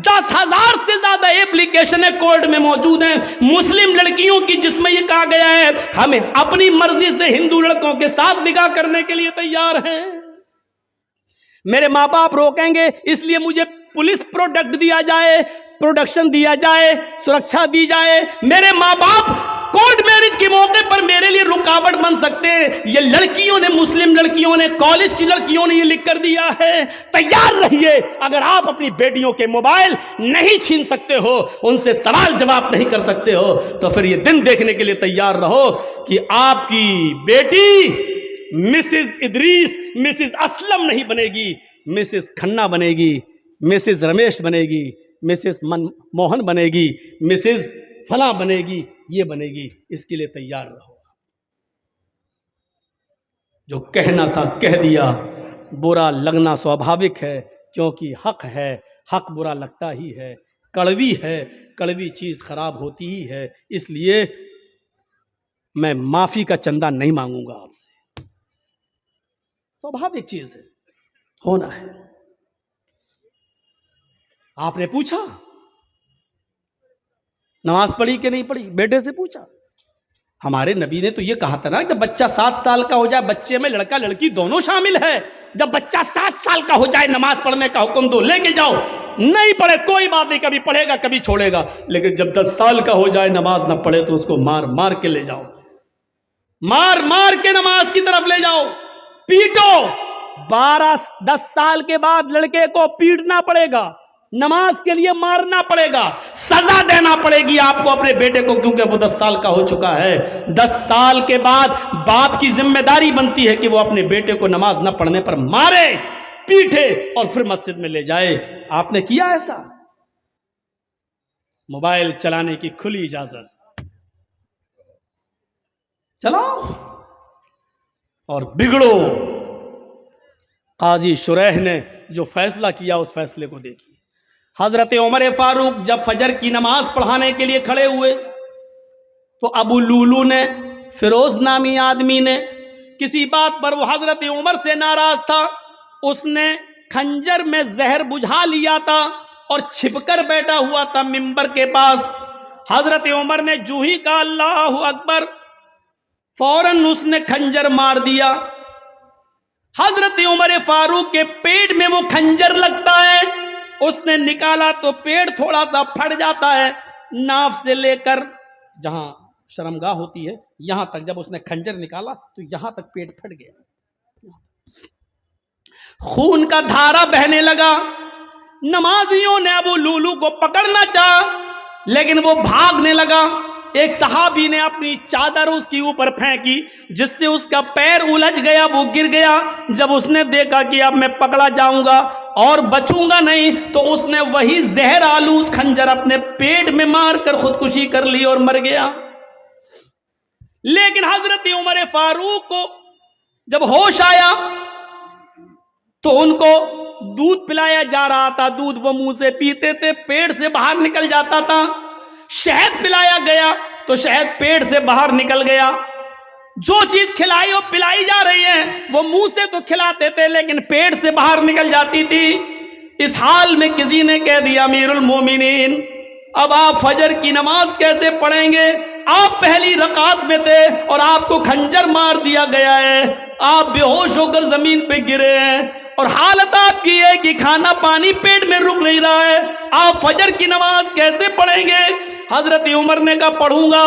10,000 سے زیادہ ایپلیکیشنیں کورٹ میں موجود ہیں مسلم لڑکیوں کی، جس میں یہ کہا گیا ہے ہمیں اپنی مرضی سے ہندو لڑکوں کے ساتھ نکاح کرنے کے لیے تیار ہیں۔ میرے ماں باپ روکیں گے اس لیے مجھے پولیس پروڈکٹ دیا جائے، پروڈکشن دیا جائے، سرکشا دی جائے۔ میرے ماں باپ کورٹ میرج کے موقع پر میرے لیے رکاوٹ بن سکتے ہیں، یہ لڑکیوں نے، مسلم لڑکیوں نے، کالج کی لڑکیوں نے یہ لکھ کر دیا ہے۔ تیار رہیے، اگر آپ اپنی بیٹیوں کے موبائل نہیں چھین سکتے ہو، ان سے سوال جواب نہیں کر سکتے ہو، تو پھر یہ دن دیکھنے کے لیے تیار رہو کہ آپ کی بیٹی مسز ادریس، مسز اسلم نہیں بنے گی، مسز کھنہ بنے گی، مسز رمیش بنے گی، مسز موہن بنے گی، مسز فلاں بنے گی، یہ بنے گی۔ اس کے لیے تیار رہو۔ جو کہنا تھا کہہ دیا، برا لگنا سوابھاوک ہے کیونکہ حق ہے، حق برا لگتا ہی ہے، کڑوی ہے، کڑوی چیز خراب ہوتی ہی ہے، اس لیے میں معافی کا چندہ نہیں مانگوں گا آپ سے، سوابھاوک چیز ہے، ہونا ہے۔ آپ نے پوچھا نماز پڑھی کہ نہیں پڑھی، بیٹے سے پوچھا۔ ہمارے نبی نے تو یہ کہا تھا نا جب بچہ 7 سال کا ہو جائے، بچے میں لڑکا لڑکی دونوں شامل ہے، جب بچہ 7 سال کا ہو جائے نماز پڑھنے کا حکم دو، لے کے جاؤ، نہیں پڑھے کوئی بات نہیں، کبھی پڑھے گا کبھی چھوڑے گا، لیکن جب 10 سال کا ہو جائے نماز نہ پڑھے تو اس کو مار مار کے لے جاؤ، مار مار کے نماز کی طرف لے جاؤ، پیٹو۔ 10 سال کے بعد لڑکے کو پیٹنا پڑے گا، نماز کے لیے مارنا پڑے گا, سزا دینا پڑے گی آپ کو اپنے بیٹے کو, کیونکہ وہ 10 سال کا ہو چکا ہے. 10 سال کے بعد باپ کی ذمہ داری بنتی ہے کہ وہ اپنے بیٹے کو نماز نہ پڑھنے پر مارے, پیٹے اور پھر مسجد میں لے جائے. آپ نے کیا ایسا؟ موبائل چلانے کی کھلی اجازت, چلاؤ اور بگڑو. قاضی شریح نے جو فیصلہ کیا اس فیصلے کو دیکھیے. حضرت عمر فاروق جب فجر کی نماز پڑھانے کے لیے کھڑے ہوئے تو ابو لولو نے, فیروز نامی آدمی نے, کسی بات پر وہ حضرت عمر سے ناراض تھا, اس نے خنجر میں زہر بجھا لیا تھا اور چھپ کر بیٹھا ہوا تھا منبر کے پاس. حضرت عمر نے جو ہی کہا اللہ اکبر, فوراً اس نے خنجر مار دیا. حضرت عمر فاروق کے پیٹ میں وہ خنجر لگتا ہے, اس نے نکالا تو پیٹ تھوڑا سا پھٹ جاتا ہے, ناف سے لے کر جہاں شرمگاہ ہوتی ہے یہاں تک جب اس نے خنجر نکالا تو یہاں تک پیٹ پھٹ گیا, خون کا دھارا بہنے لگا. نمازیوں نے ابو لولو کو پکڑنا چاہا لیکن وہ بھاگنے لگا. ایک صحابی نے اپنی چادر اس کے اوپر پھینکی جس سے اس کا پیر الجھ گیا, وہ گر گیا. جب اس نے دیکھا کہ اب میں پکڑا جاؤں گا اور بچوں گا نہیں تو اس نے وہی زہر آلود خنجر اپنے پیٹ میں مار کر خودکشی کر لی اور مر گیا. لیکن حضرت عمر فاروق کو جب ہوش آیا تو ان کو دودھ پلایا جا رہا تھا, دودھ وہ منہ سے پیتے تھے, پیٹ سے باہر نکل جاتا تھا. شہد پلایا گیا تو شہد پیٹ سے باہر نکل گیا. جو چیز کھلائی اور پلائی جا رہی ہے وہ منہ سے تو کھلاتے تھے لیکن پیٹ سے باہر نکل جاتی تھی. اس حال میں کسی نے کہہ دیا امیر المومنین اب آپ فجر کی نماز کیسے پڑھیں گے؟ آپ پہلی رکعت میں تھے اور آپ کو خنجر مار دیا گیا ہے, آپ بے ہوش ہو کر زمین پہ گرے ہیں اور حالت آپ کی ہے کہ کھانا پانی پیٹ میں رک نہیں رہا ہے, آپ فجر کی نماز کیسے پڑھیں گے؟ حضرت عمر نے کہا پڑھوں گا,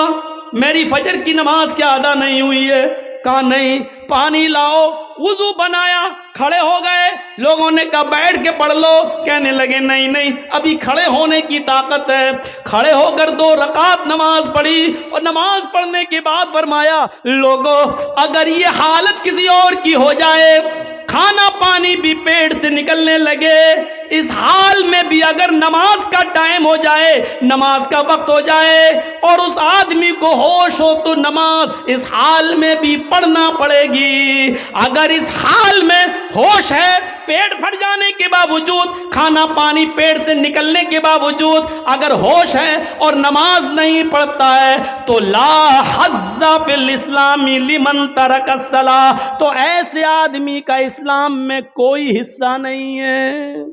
میری فجر کی نماز کیا ادا نہیں ہوئی ہے؟ کہا نہیں. پانی لاؤ, وضو بنایا, کھڑے ہو گئے. لوگوں نے کہا بیٹھ کے پڑھ لو, کہنے لگے نہیں نہیں ابھی کھڑے ہونے کی طاقت ہے. کھڑے ہو کر 2 رکعت نماز پڑھی اور نماز پڑھنے کے بعد فرمایا لوگوں اگر یہ حالت کسی اور کی ہو جائے, کھانا پانی بھی پیٹ سے نکلنے لگے, اس حال میں بھی اگر نماز کا ٹائم ہو جائے, نماز کا وقت ہو جائے اور اس آدمی کو ہوش ہو تو نماز اس حال میں بھی پڑھنا پڑے گی. اگر اس حال میں ہوش ہے, پیٹ پھٹ جانے کے باوجود, کھانا پانی پیٹ سے نکلنے کے باوجود اگر ہوش ہے اور نماز نہیں پڑھتا ہے تو لا حظ فی الاسلام لمن ترک الصلاۃ, تو ایسے آدمی کا اسلام میں کوئی حصہ نہیں ہے.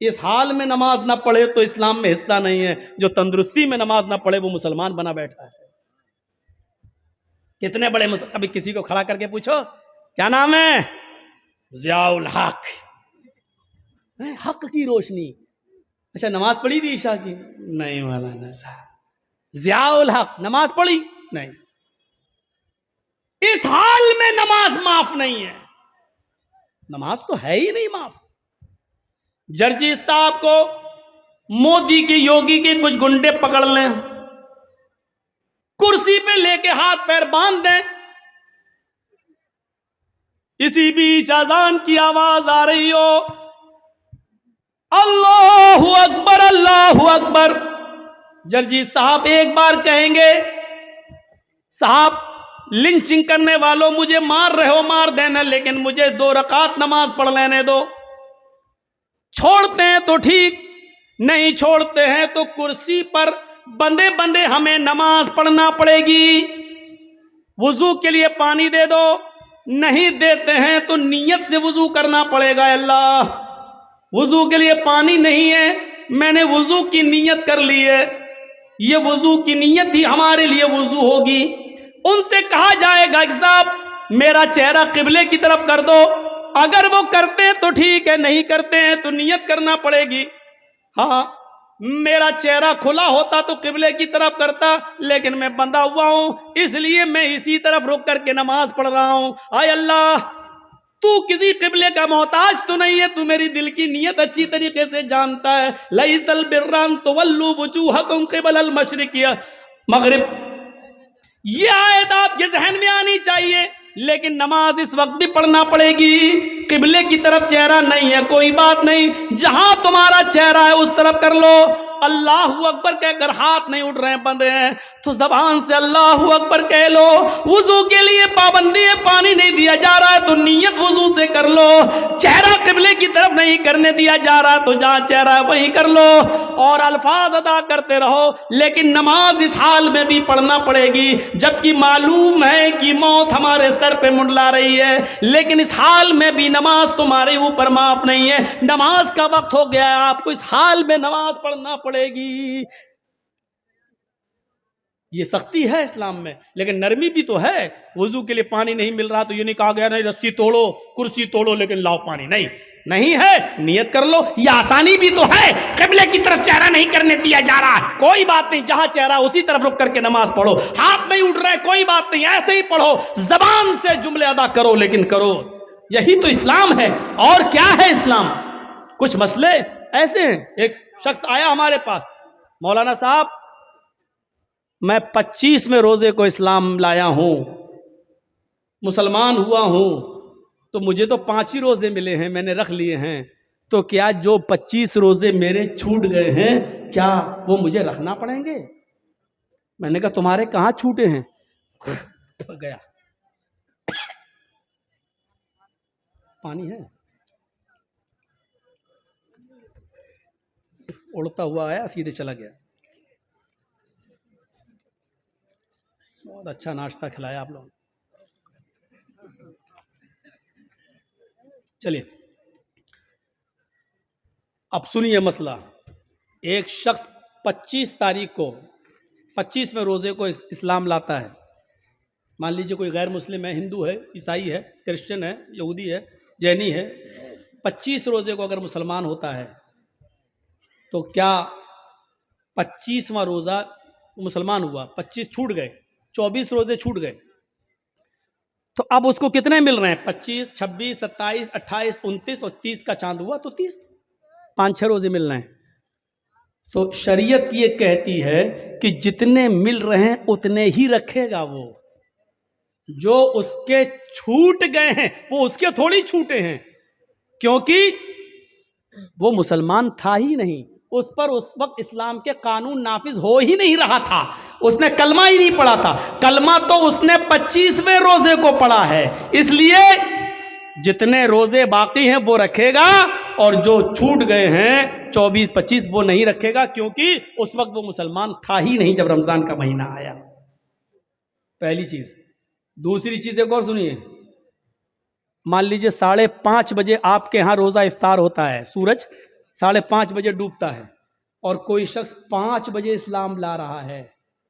اس حال میں نماز نہ پڑھے تو اسلام میں حصہ نہیں ہے. جو تندرستی میں نماز نہ پڑھے وہ مسلمان بنا بیٹھا ہے. کتنے بڑے کبھی کسی کو کھڑا کر کے پوچھو کیا نام ہے؟ ضیاء الحق, حق کی روشنی. اچھا نماز پڑھی تھی عشاء کی؟ نہیں مولانا صاحب. ضیاء الحق نماز پڑھی؟ نہیں. اس حال میں نماز معاف نہیں ہے. نماز تو ہے ہی نہیں معاف. جرجی صاحب کو مودی کی یوگی کے کچھ گنڈے پکڑ لیں, کرسی پہ لے کے ہاتھ پیر باندھ دیں, اسی بیچ اذان کی آواز آ رہی ہو اللہ اکبر اللہ اکبر, جرجی صاحب ایک بار کہیں گے صاحب لنچنگ کرنے والوں مجھے مار رہے ہو مار دینا لیکن مجھے 2 رکعت نماز پڑھ لینے دو. چھوڑتے ہیں تو ٹھیک, نہیں چھوڑتے ہیں تو کرسی پر بندے بندے ہمیں نماز پڑھنا پڑے گی. وضو کے لیے پانی دے دو, نہیں دیتے ہیں تو نیت سے وضو کرنا پڑے گا. اللہ وضو کے لیے پانی نہیں ہے, میں نے وضو کی نیت کر لی ہے, یہ وضو کی نیت ہی ہمارے لیے وضو ہوگی. ان سے کہا جائے گا کہ صاحب میرا چہرہ قبلے کی طرف کر دو, اگر وہ کرتے ہیں تو ٹھیک ہے, نہیں کرتے ہیں تو نیت کرنا پڑے گی. ہاں میرا چہرہ کھلا ہوتا تو قبلے کی طرف کرتا, لیکن میں بندھا ہوا ہوں اس لیے میں اسی طرف رک کر کے نماز پڑھ رہا ہوں. آئے اللہ تو کسی قبلے کا محتاج تو نہیں ہے، تو میری دل کی نیت اچھی طریقے سے جانتا ہے. لیس البر ان تولوا وجوہکم قبل المشرق مغرب. یہ آیت آپ کے ذہن میں آنی چاہیے. لیکن نماز اس وقت بھی پڑھنا پڑے گی. قبلے کی طرف چہرہ نہیں ہے کوئی بات نہیں، جہاں تمہارا چہرہ ہے اس طرف کر لو. اللہ اکبر کہہ کر ہاتھ نہیں اٹھ رہے ہیں بن رہے ہیں تو زبان سے اللہ اکبر کہہ لو. وضو کے لیے پابندی ہے، پانی نہیں دیا جا رہا ہے تو نیت وضو سے کر لو. چہرہ قبلے کی طرف نہیں کرنے دیا جا رہا تو جہاں چہرہ ہے وہیں کر لو اور الفاظ ادا کرتے رہو. لیکن نماز اس حال میں بھی پڑھنا پڑے گی جبکہ معلوم ہے کہ موت ہمارے سر پہ منڈلا رہی ہے، لیکن اس حال میں بھی نماز تمہارے اوپر معاف نہیں ہے. نماز کا وقت ہو گیا ہے، آپ کو اس حال میں نماز پڑھنا پڑے گی. یہ سختی ہے اسلام میں، لیکن نرمی بھی تو ہے. وضو کے لیے پانی نہیں مل رہا تو یہ نہیں کہا گیا نہیں رسی توڑو کرسی توڑو لیکن لاؤ پانی، نہیں ہے، نیت کر لو. یہ آسانی بھی تو ہے. قبلے کی طرف چہرہ نہیں کرنے دیا جا رہا، کوئی بات نہیں، جہاں چہرہ اسی طرف رک کر کے نماز پڑھو. ہاتھ نہیں اٹھ رہے کوئی بات نہیں، ایسے ہی پڑھو، زبان سے جملے ادا کرو لیکن کرو. یہی تو اسلام ہے. اور کیا ہے اسلام؟ کچھ مسئلے ایسے ہیں. ایک شخص آیا ہمارے پاس، مولانا صاحب میں 25 روزے کو اسلام لایا ہوں، مسلمان ہوا ہوں، تو مجھے تو 5 ہی روزے ملے ہیں، میں نے رکھ لیے ہیں، تو کیا جو 25 روزے میرے چھوٹ گئے ہیں کیا وہ مجھے رکھنا پڑیں گے؟ میں نے کہا تمہارے کہاں چھوٹے ہیں؟ گیا پانی ہے، اڑتا ہوا آیا سیدھے چلا گیا. بہت اچھا ناشتہ کھلایا آپ لوگوں. چلیے اب سنیے مسئلہ. ایک شخص 25 تاریخ کو 25 روزے کو اسلام لاتا ہے. مان لیجیے کوئی غیر مسلم ہے، ہندو ہے، عیسائی ہے، کرسچن ہے، یہودی ہے، جینی ہے. 25 روزے کو اگر مسلمان ہوتا ہے تو کیا 25واں روزہ مسلمان ہوا، 25 چھوٹ گئے، 24 روزے چھوٹ گئے، تو اب اس کو کتنے مل رہے ہیں؟ 25 26 27 28 29 اور 30 کا چاند ہوا تو 30، 5-6 روزے مل رہے ہیں. تو شریعت یہ کہتی ہے کہ جتنے مل رہے ہیں اتنے ہی رکھے گا. وہ جو اس کے چھوٹ گئے ہیں وہ اس کے تھوڑی چھوٹے ہیں، کیونکہ وہ مسلمان تھا ہی نہیں، اس پر اس وقت اسلام کے قانون نافذ ہو ہی نہیں رہا تھا، اس نے کلمہ ہی نہیں پڑھا تھا. کلمہ تو اس نے 25ویں روزے کو پڑھا ہے، اس لیے جتنے روزے باقی ہیں وہ رکھے گا اور جو چھوٹ گئے ہیں 24-25 وہ نہیں رکھے گا، کیونکہ اس وقت وہ مسلمان تھا ہی نہیں جب رمضان کا مہینہ آیا. پہلی چیز. دوسری چیز ایک اور سنیے. مان لیجئے 5:30 بجے آپ کے ہاں روزہ افطار ہوتا ہے، سورج 5:30 بجے ڈوبتا ہے، اور کوئی شخص 5 بجے اسلام لا رہا ہے،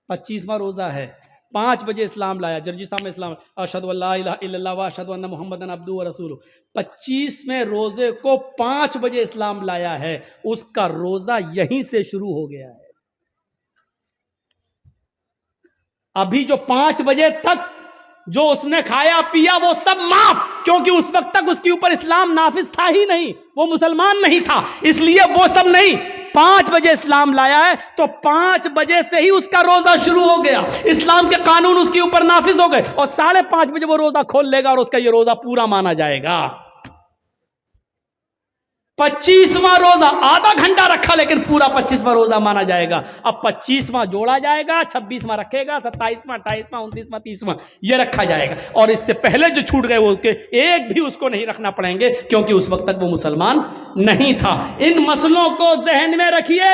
25واں روزہ ہے، 5 بجے اسلام لایا، جرجی صاحب میں اسلام اشہد ان لا الہ الا اللہ واشہد ان محمدن عبدہ ورسولہ، 25ویں روزے کو 5 بجے اسلام لایا ہے، اس کا روزہ یہیں سے شروع ہو گیا ہے. ابھی جو 5 بجے تک جو اس نے کھایا پیا وہ سب معاف، کیونکہ اس وقت تک اس کے اوپر اسلام نافذ تھا ہی نہیں، وہ مسلمان نہیں تھا، اس لیے وہ سب نہیں. 5 بجے اسلام لایا ہے تو 5 بجے سے ہی اس کا روزہ شروع ہو گیا، اسلام کے قانون اس کے اوپر نافذ ہو گئے، اور 5:30 بجے وہ روزہ کھول لے گا اور اس کا یہ روزہ پورا مانا جائے گا. 25واں روزہ آدھا گھنٹہ رکھا لیکن پورا 25واں روزہ مانا جائے گا. اب 25واں جوڑا جائے گا، 26واں رکھے گا، 27واں 28واں 29واں 30واں یہ رکھا جائے گا، اور اس سے پہلے جو چھوٹ گئے وہ ایک بھی اس کو نہیں رکھنا پڑیں گے، کیونکہ اس وقت تک وہ مسلمان نہیں تھا. ان مسئلوں کو ذہن میں رکھیے،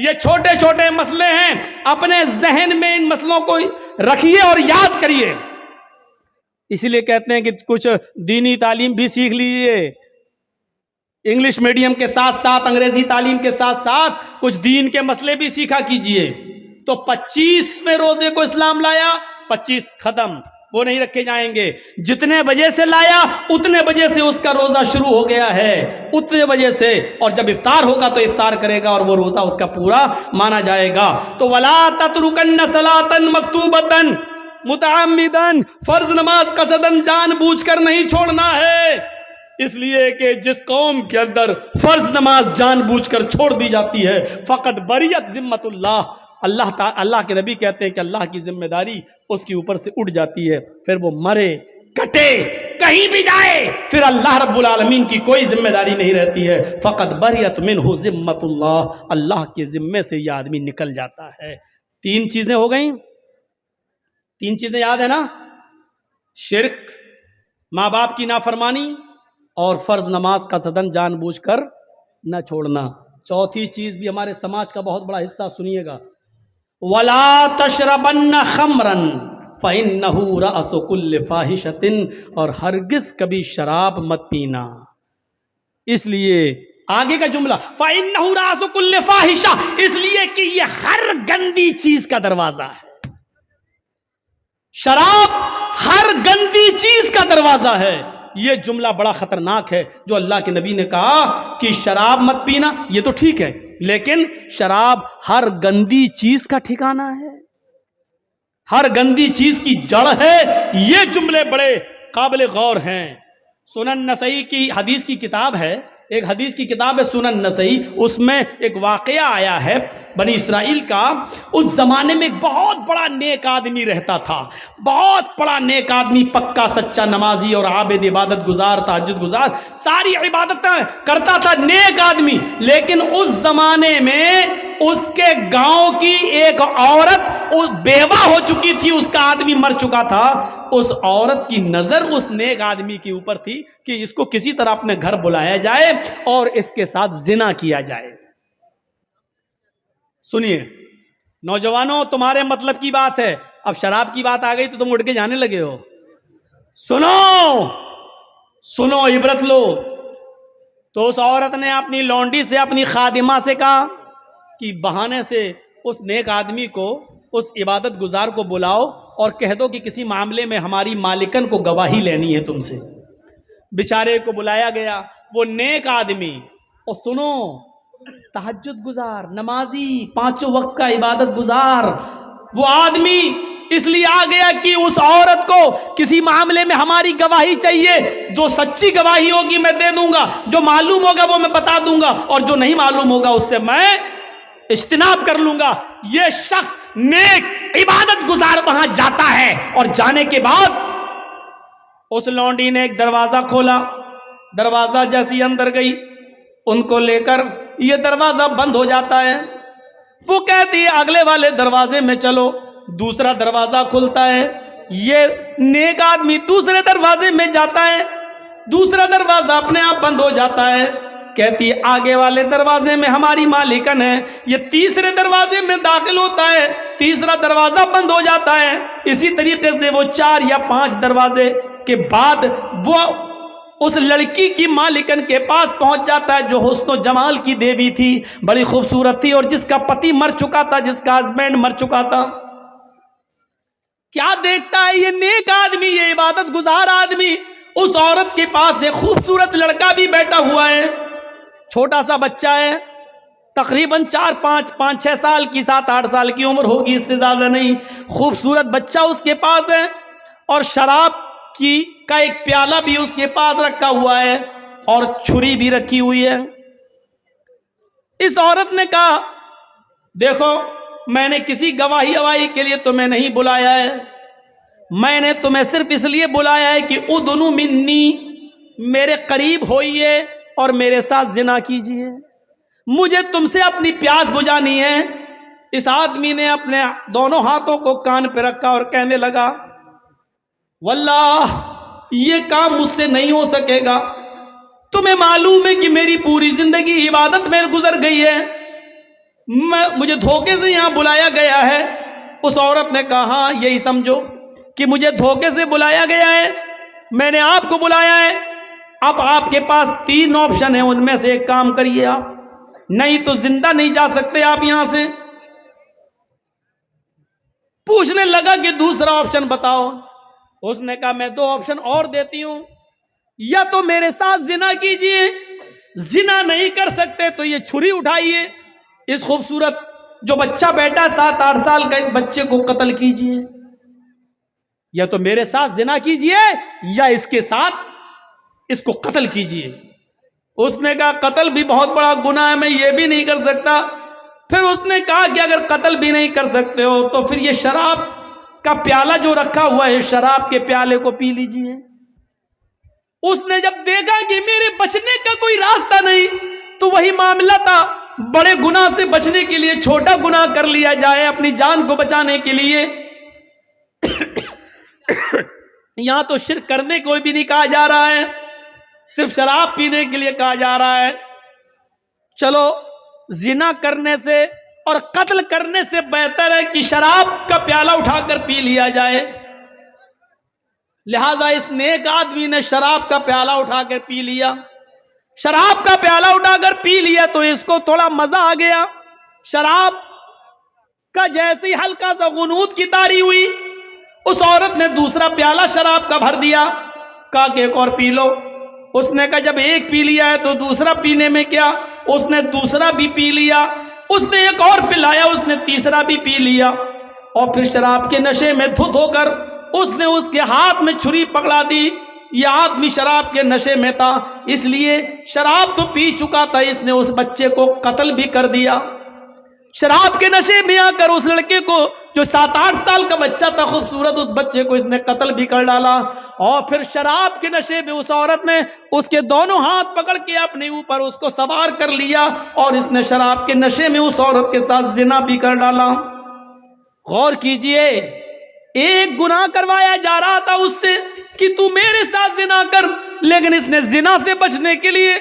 یہ چھوٹے چھوٹے مسئلے ہیں، اپنے ذہن میں ان مسئلوں کو رکھیے اور یاد کریے. اسی لیے کہتے ہیں کہ کچھ دینی تعلیم بھی سیکھ لیجیے، انگلش میڈیم کے ساتھ ساتھ انگریزی تعلیم کے ساتھ ساتھ کچھ دین کے مسئلے بھی سیکھا کیجئے. تو 25ویں روزے کو اسلام لایا، 25 ختم، وہ نہیں رکھے جائیں گے. جتنے بجے سے لایا اتنے بجے سے اس کا روزہ شروع ہو گیا ہے، اتنے بجے سے، اور جب افطار ہوگا تو افطار کرے گا اور وہ روزہ اس کا پورا مانا جائے گا. تو وَلَا تَتْرُكَنَّ صَلَاةً مَكْتُوبَةً، متعمدن، فرض نماز قصدن جان بوجھ کر نہیں چھوڑنا ہے، اس لیے کہ جس قوم کے اندر فرض نماز جان بوجھ کر چھوڑ دی جاتی ہے فقط بریت ذمت اللہ کے نبی کہتے ہیں کہ اللہ کی ذمہ داری اس کے اوپر سے اٹھ جاتی ہے، پھر وہ مرے کٹے کہیں بھی جائے پھر اللہ رب العالمین کی کوئی ذمہ داری نہیں رہتی ہے، فقط بریت منہ ذمت اللہ کے ذمے سے یہ آدمی نکل جاتا ہے۔ 3 چیزیں ہو گئیں، 3 چیزیں یاد ہے نا؟ شرک، ماں باپ کی نافرمانی اور فرض نماز کا قصدن جان بوجھ کر نہ چھوڑنا۔ چوتھی چیز بھی ہمارے سماج کا بہت بڑا حصہ، سنیے گا، وَلَا تَشْرَبَنَّ خَمْرًا فَإِنَّهُ رَأْسُ كُلِّ فَاحِشَةٍ، اور ہرگز کبھی شراب مت پینا، اس لیے آگے کا جملہ فَإِنَّهُ رَأْسُ كُلِّ فَاحِشَةٍ، اس لیے کہ یہ ہر گندی چیز کا دروازہ ہے، شراب ہر گندی چیز کا دروازہ ہے۔ یہ جملہ بڑا خطرناک ہے جو اللہ کے نبی نے کہا کہ شراب مت پینا، یہ تو ٹھیک ہے لیکن شراب ہر گندی چیز کا ٹھکانہ ہے، ہر گندی چیز کی جڑ ہے۔ یہ جملے بڑے قابل غور ہیں۔ سنن نسائی کی حدیث کی کتاب ہے، ایک حدیث کی کتاب ہے سنن نسائی، اس میں ایک واقعہ آیا ہے بنی اسرائیل کا۔ اس زمانے میں ایک بہت بڑا نیک آدمی رہتا تھا، بہت بڑا نیک آدمی، پکا سچا نمازی اور عابد، عبادت گزار، تہجد گزار، ساری عبادتیں کرتا تھا، نیک آدمی۔ لیکن اس زمانے میں اس کے گاؤں کی ایک عورت بیوہ ہو چکی تھی، اس کا آدمی مر چکا تھا۔ اس عورت کی نظر اس نیک آدمی کے اوپر تھی کہ اس کو کسی طرح اپنے گھر بلایا جائے اور اس کے ساتھ زنا کیا جائے۔ سنیے نوجوانوں، تمہارے مطلب کی بات ہے، اب شراب کی بات آ گئی تو تم اٹھ کے جانے لگے ہو۔ سنو عبرت لو۔ تو اس عورت نے اپنی لونڈی سے، اپنی خادمہ سے کہا کہ بہانے سے اس نیک آدمی کو، اس عبادت گزار کو بلاؤ اور کہہ دو کہ کسی معاملے میں ہماری مالکن کو گواہی لینی ہے تم سے۔ بیچارے کو بلایا گیا، وہ نیک آدمی، اور سنو، تہجد گزار، نمازی، 5 وقت کا عبادت گزار، وہ آدمی اس لیے آ گیا کہ اس عورت کو کسی معاملے میں ہماری گواہی چاہیے، جو سچی گواہی ہوگی میں دے دوں گا، جو معلوم ہوگا وہ میں بتا دوں گا، اور جو نہیں معلوم ہوگا اس سے میں اجتناب کر لوں گا۔ یہ شخص نیک عبادت گزار وہاں جاتا ہے، اور جانے کے بعد اس لونڈی نے ایک دروازہ کھولا، دروازہ جیسی اندر گئی، ان کو لے کر یہ دروازہ بند ہو جاتا ہے۔ وہ کہتی ہے اگلے والے دروازے میں چلو، دوسرا دروازہ کھلتا ہے، یہ نیک آدمی دوسرے دروازے میں جاتا ہے، دوسرا دروازہ اپنے آپ بند ہو جاتا ہے۔ کہتی ہے آگے والے دروازے میں ہماری مالکن ہے، یہ تیسرے دروازے میں داخل ہوتا ہے، تیسرا دروازہ بند ہو جاتا ہے۔ اسی طریقے سے وہ 4 یا 5 دروازے کے بعد وہ اس لڑکی کی مالکن کے پاس پہنچ جاتا ہے، جو حسن و جمال کی دیوی تھی، بڑی خوبصورت تھی، اور جس کا پتی مر چکا تھا، جس کا ہسبینڈ مر چکا تھا۔ کیا دیکھتا ہے یہ نیک آدمی، یہ عبادت گزار آدمی، اس عورت کے پاس ایک خوبصورت لڑکا بھی بیٹھا ہوا ہے، چھوٹا سا بچہ ہے، تقریباً 5-6 سال کی، 7-8 سال کی عمر ہوگی، اس سے زیادہ نہیں۔ خوبصورت بچہ اس کے پاس ہے، اور شراب کا ایک پیالہ بھی اس کے پاس رکھا ہوا ہے، اور چھری بھی رکھی ہوئی ہے۔ اس عورت نے کہا دیکھو، میں نے کسی گواہی کے لیے تمہیں نہیں بلایا ہے، میں نے تمہیں صرف اس لیے بلایا ہے کہ ادنو منی، میرے قریب ہوئیے اور میرے ساتھ زنا کیجئے، مجھے تم سے اپنی پیاس بجھانی ہے۔ اس آدمی نے اپنے دونوں ہاتھوں کو کان پہ رکھا اور کہنے لگا واللہ یہ کام مجھ سے نہیں ہو سکے گا، تمہیں معلوم ہے کہ میری پوری زندگی عبادت میں گزر گئی ہے، مجھے دھوکے سے یہاں بلایا گیا ہے۔ اس عورت نے کہا ہاں یہی سمجھو کہ مجھے دھوکے سے بلایا گیا ہے، میں نے آپ کو بلایا ہے، اب آپ کے پاس 3 آپشن ہیں، ان میں سے ایک کام کریے آپ، نہیں تو زندہ نہیں جا سکتے آپ یہاں سے۔ پوچھنے لگا کہ دوسرا آپشن بتاؤ۔ اس نے کہا میں 2 آپشن اور دیتی ہوں، یا تو میرے ساتھ زنا کیجئے، زنا نہیں کر سکتے تو یہ چھری اٹھائیے، اس خوبصورت جو بچہ بیٹا 7-8 سال کا، اس بچے کو قتل کیجئے۔ یا تو میرے ساتھ زنا کیجئے یا اس کے ساتھ اس کو قتل کیجئے۔ اس نے کہا قتل بھی بہت بڑا گناہ ہے، میں یہ بھی نہیں کر سکتا۔ پھر اس نے کہا کہ اگر قتل بھی نہیں کر سکتے ہو تو پھر یہ شراب کا پیالہ جو رکھا ہوا ہے، شراب کے پیالے کو پی لیجئے۔ اس نے جب دیکھا کہ میرے بچنے کا کوئی راستہ نہیں، تو وہی معاملہ تھا، بڑے گناہ سے بچنے کے لیے چھوٹا گناہ کر لیا جائے اپنی جان کو بچانے کے لیے۔ یہاں تو شرک کرنے کو بھی نہیں کہا جا رہا ہے، صرف شراب پینے کے لیے کہا جا رہا ہے۔ چلو زنا کرنے سے اور قتل کرنے سے بہتر ہے کہ شراب کا پیالہ اٹھا کر پی لیا جائے۔ لہذا اس نیک آدمی نے شراب کا پیالہ اٹھا کر پی لیا۔ شراب کا پیالہ اٹھا کر پی لیا تو اس کو تھوڑا مزہ آ گیا۔ شراب کا جیسی ہلکا سا غنود کی طاری ہوئی، اس عورت نے دوسرا پیالہ شراب کا بھر دیا، کہا کہ ایک اور پی لو۔ اس نے کہا جب ایک پی لیا ہے تو دوسرا پینے میں کیا؟ اس نے دوسرا بھی پی لیا۔ اس نے ایک اور پلایا، اس نے تیسرا بھی پی لیا، اور پھر شراب کے نشے میں دھت ہو کر اس نے اس کے ہاتھ میں چھری پکڑا دی۔ یہ آدمی شراب کے نشے میں تھا، اس لیے شراب تو پی چکا تھا، اس نے اس بچے کو قتل بھی کر دیا۔ شراب کے نشے میں آ کر اس لڑکے کو، جو 7-8 سال کا بچہ تھا خوبصورت، اس بچے کو اس نے قتل بھی کر ڈالا۔ اور پھر شراب کے نشے میں اس عورت نے اس کے دونوں ہاتھ پکڑ کے اپنے اوپر اس کو سوار کر لیا، اور اس نے شراب کے نشے میں اس عورت کے ساتھ زنا بھی کر ڈالا۔ غور کیجئے، ایک گناہ کروایا جا رہا تھا اس سے کہ تو میرے ساتھ زنا کر، لیکن اس نے زنا سے بچنے کے لیے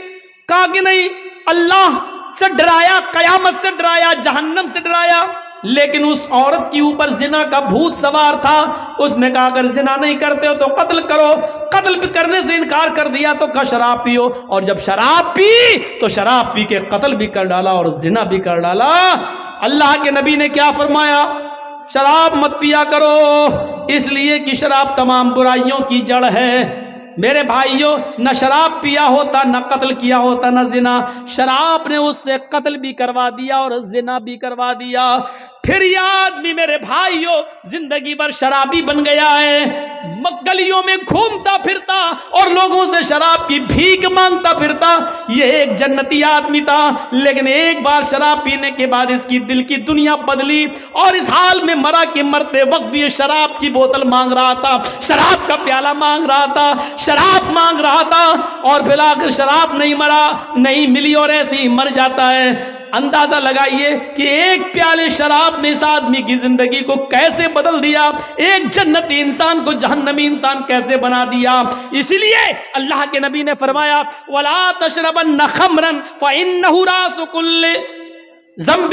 کہا کہ نہیں، اللہ سے ڈرایا، قیامت سے ڈرایا، جہنم سے ڈرایا، لیکن اس عورت کی اوپر زنا کا بھوت سوار تھا۔ اس نے کہا اگر زنا نہیں کرتے ہو تو قتل کرو، قتل بھی کرنے سے انکار کر دیا تو کہا شراب پیو، اور جب شراب پی تو شراب پی کے قتل بھی کر ڈالا اور زنا بھی کر ڈالا۔ اللہ کے نبی نے کیا فرمایا؟ شراب مت پیا کرو، اس لیے کہ شراب تمام برائیوں کی جڑ ہے۔ میرے بھائیوں، نہ شراب پیا ہوتا، نہ قتل کیا ہوتا، نہ زنا، شراب نے اس سے قتل بھی کروا دیا اور زنا بھی کروا دیا۔ پھر یہ آدمی میرے بھائیوں زندگی بھر شرابی بن گیا ہے، گلیوں میں گھومتا پھرتا اور لوگوں سے شراب کی بھیک مانگتا پھرتا۔ یہ ایک جنتی آدمی تھا، لیکن ایک بار شراب پینے کے بعد اس کی دل کی دنیا بدلی، اور اس حال میں مرا کہ مرتے وقت بھی یہ شراب کی بوتل مانگ رہا تھا، شراب کا پیالہ مانگ رہا تھا، شراب مانگ رہا تھا، اور پھر آخر شراب نہیں مرا، نہیں ملی اور ایسے ہی مر جاتا ہے۔ اندازہ لگائیے کہ ایک پیالے شراب نے اس آدمی کی زندگی کو کیسے بدل دیا، ایک جنتی انسان کو جہنمی انسان کیسے بنا دیا۔ اسی لیے اللہ کے نبی نے فرمایا وَلَا تَشْرَبَنَّ خَمْرًا فَإِنَّهُ رَأْسُ كُلِّ ذَنْبٍ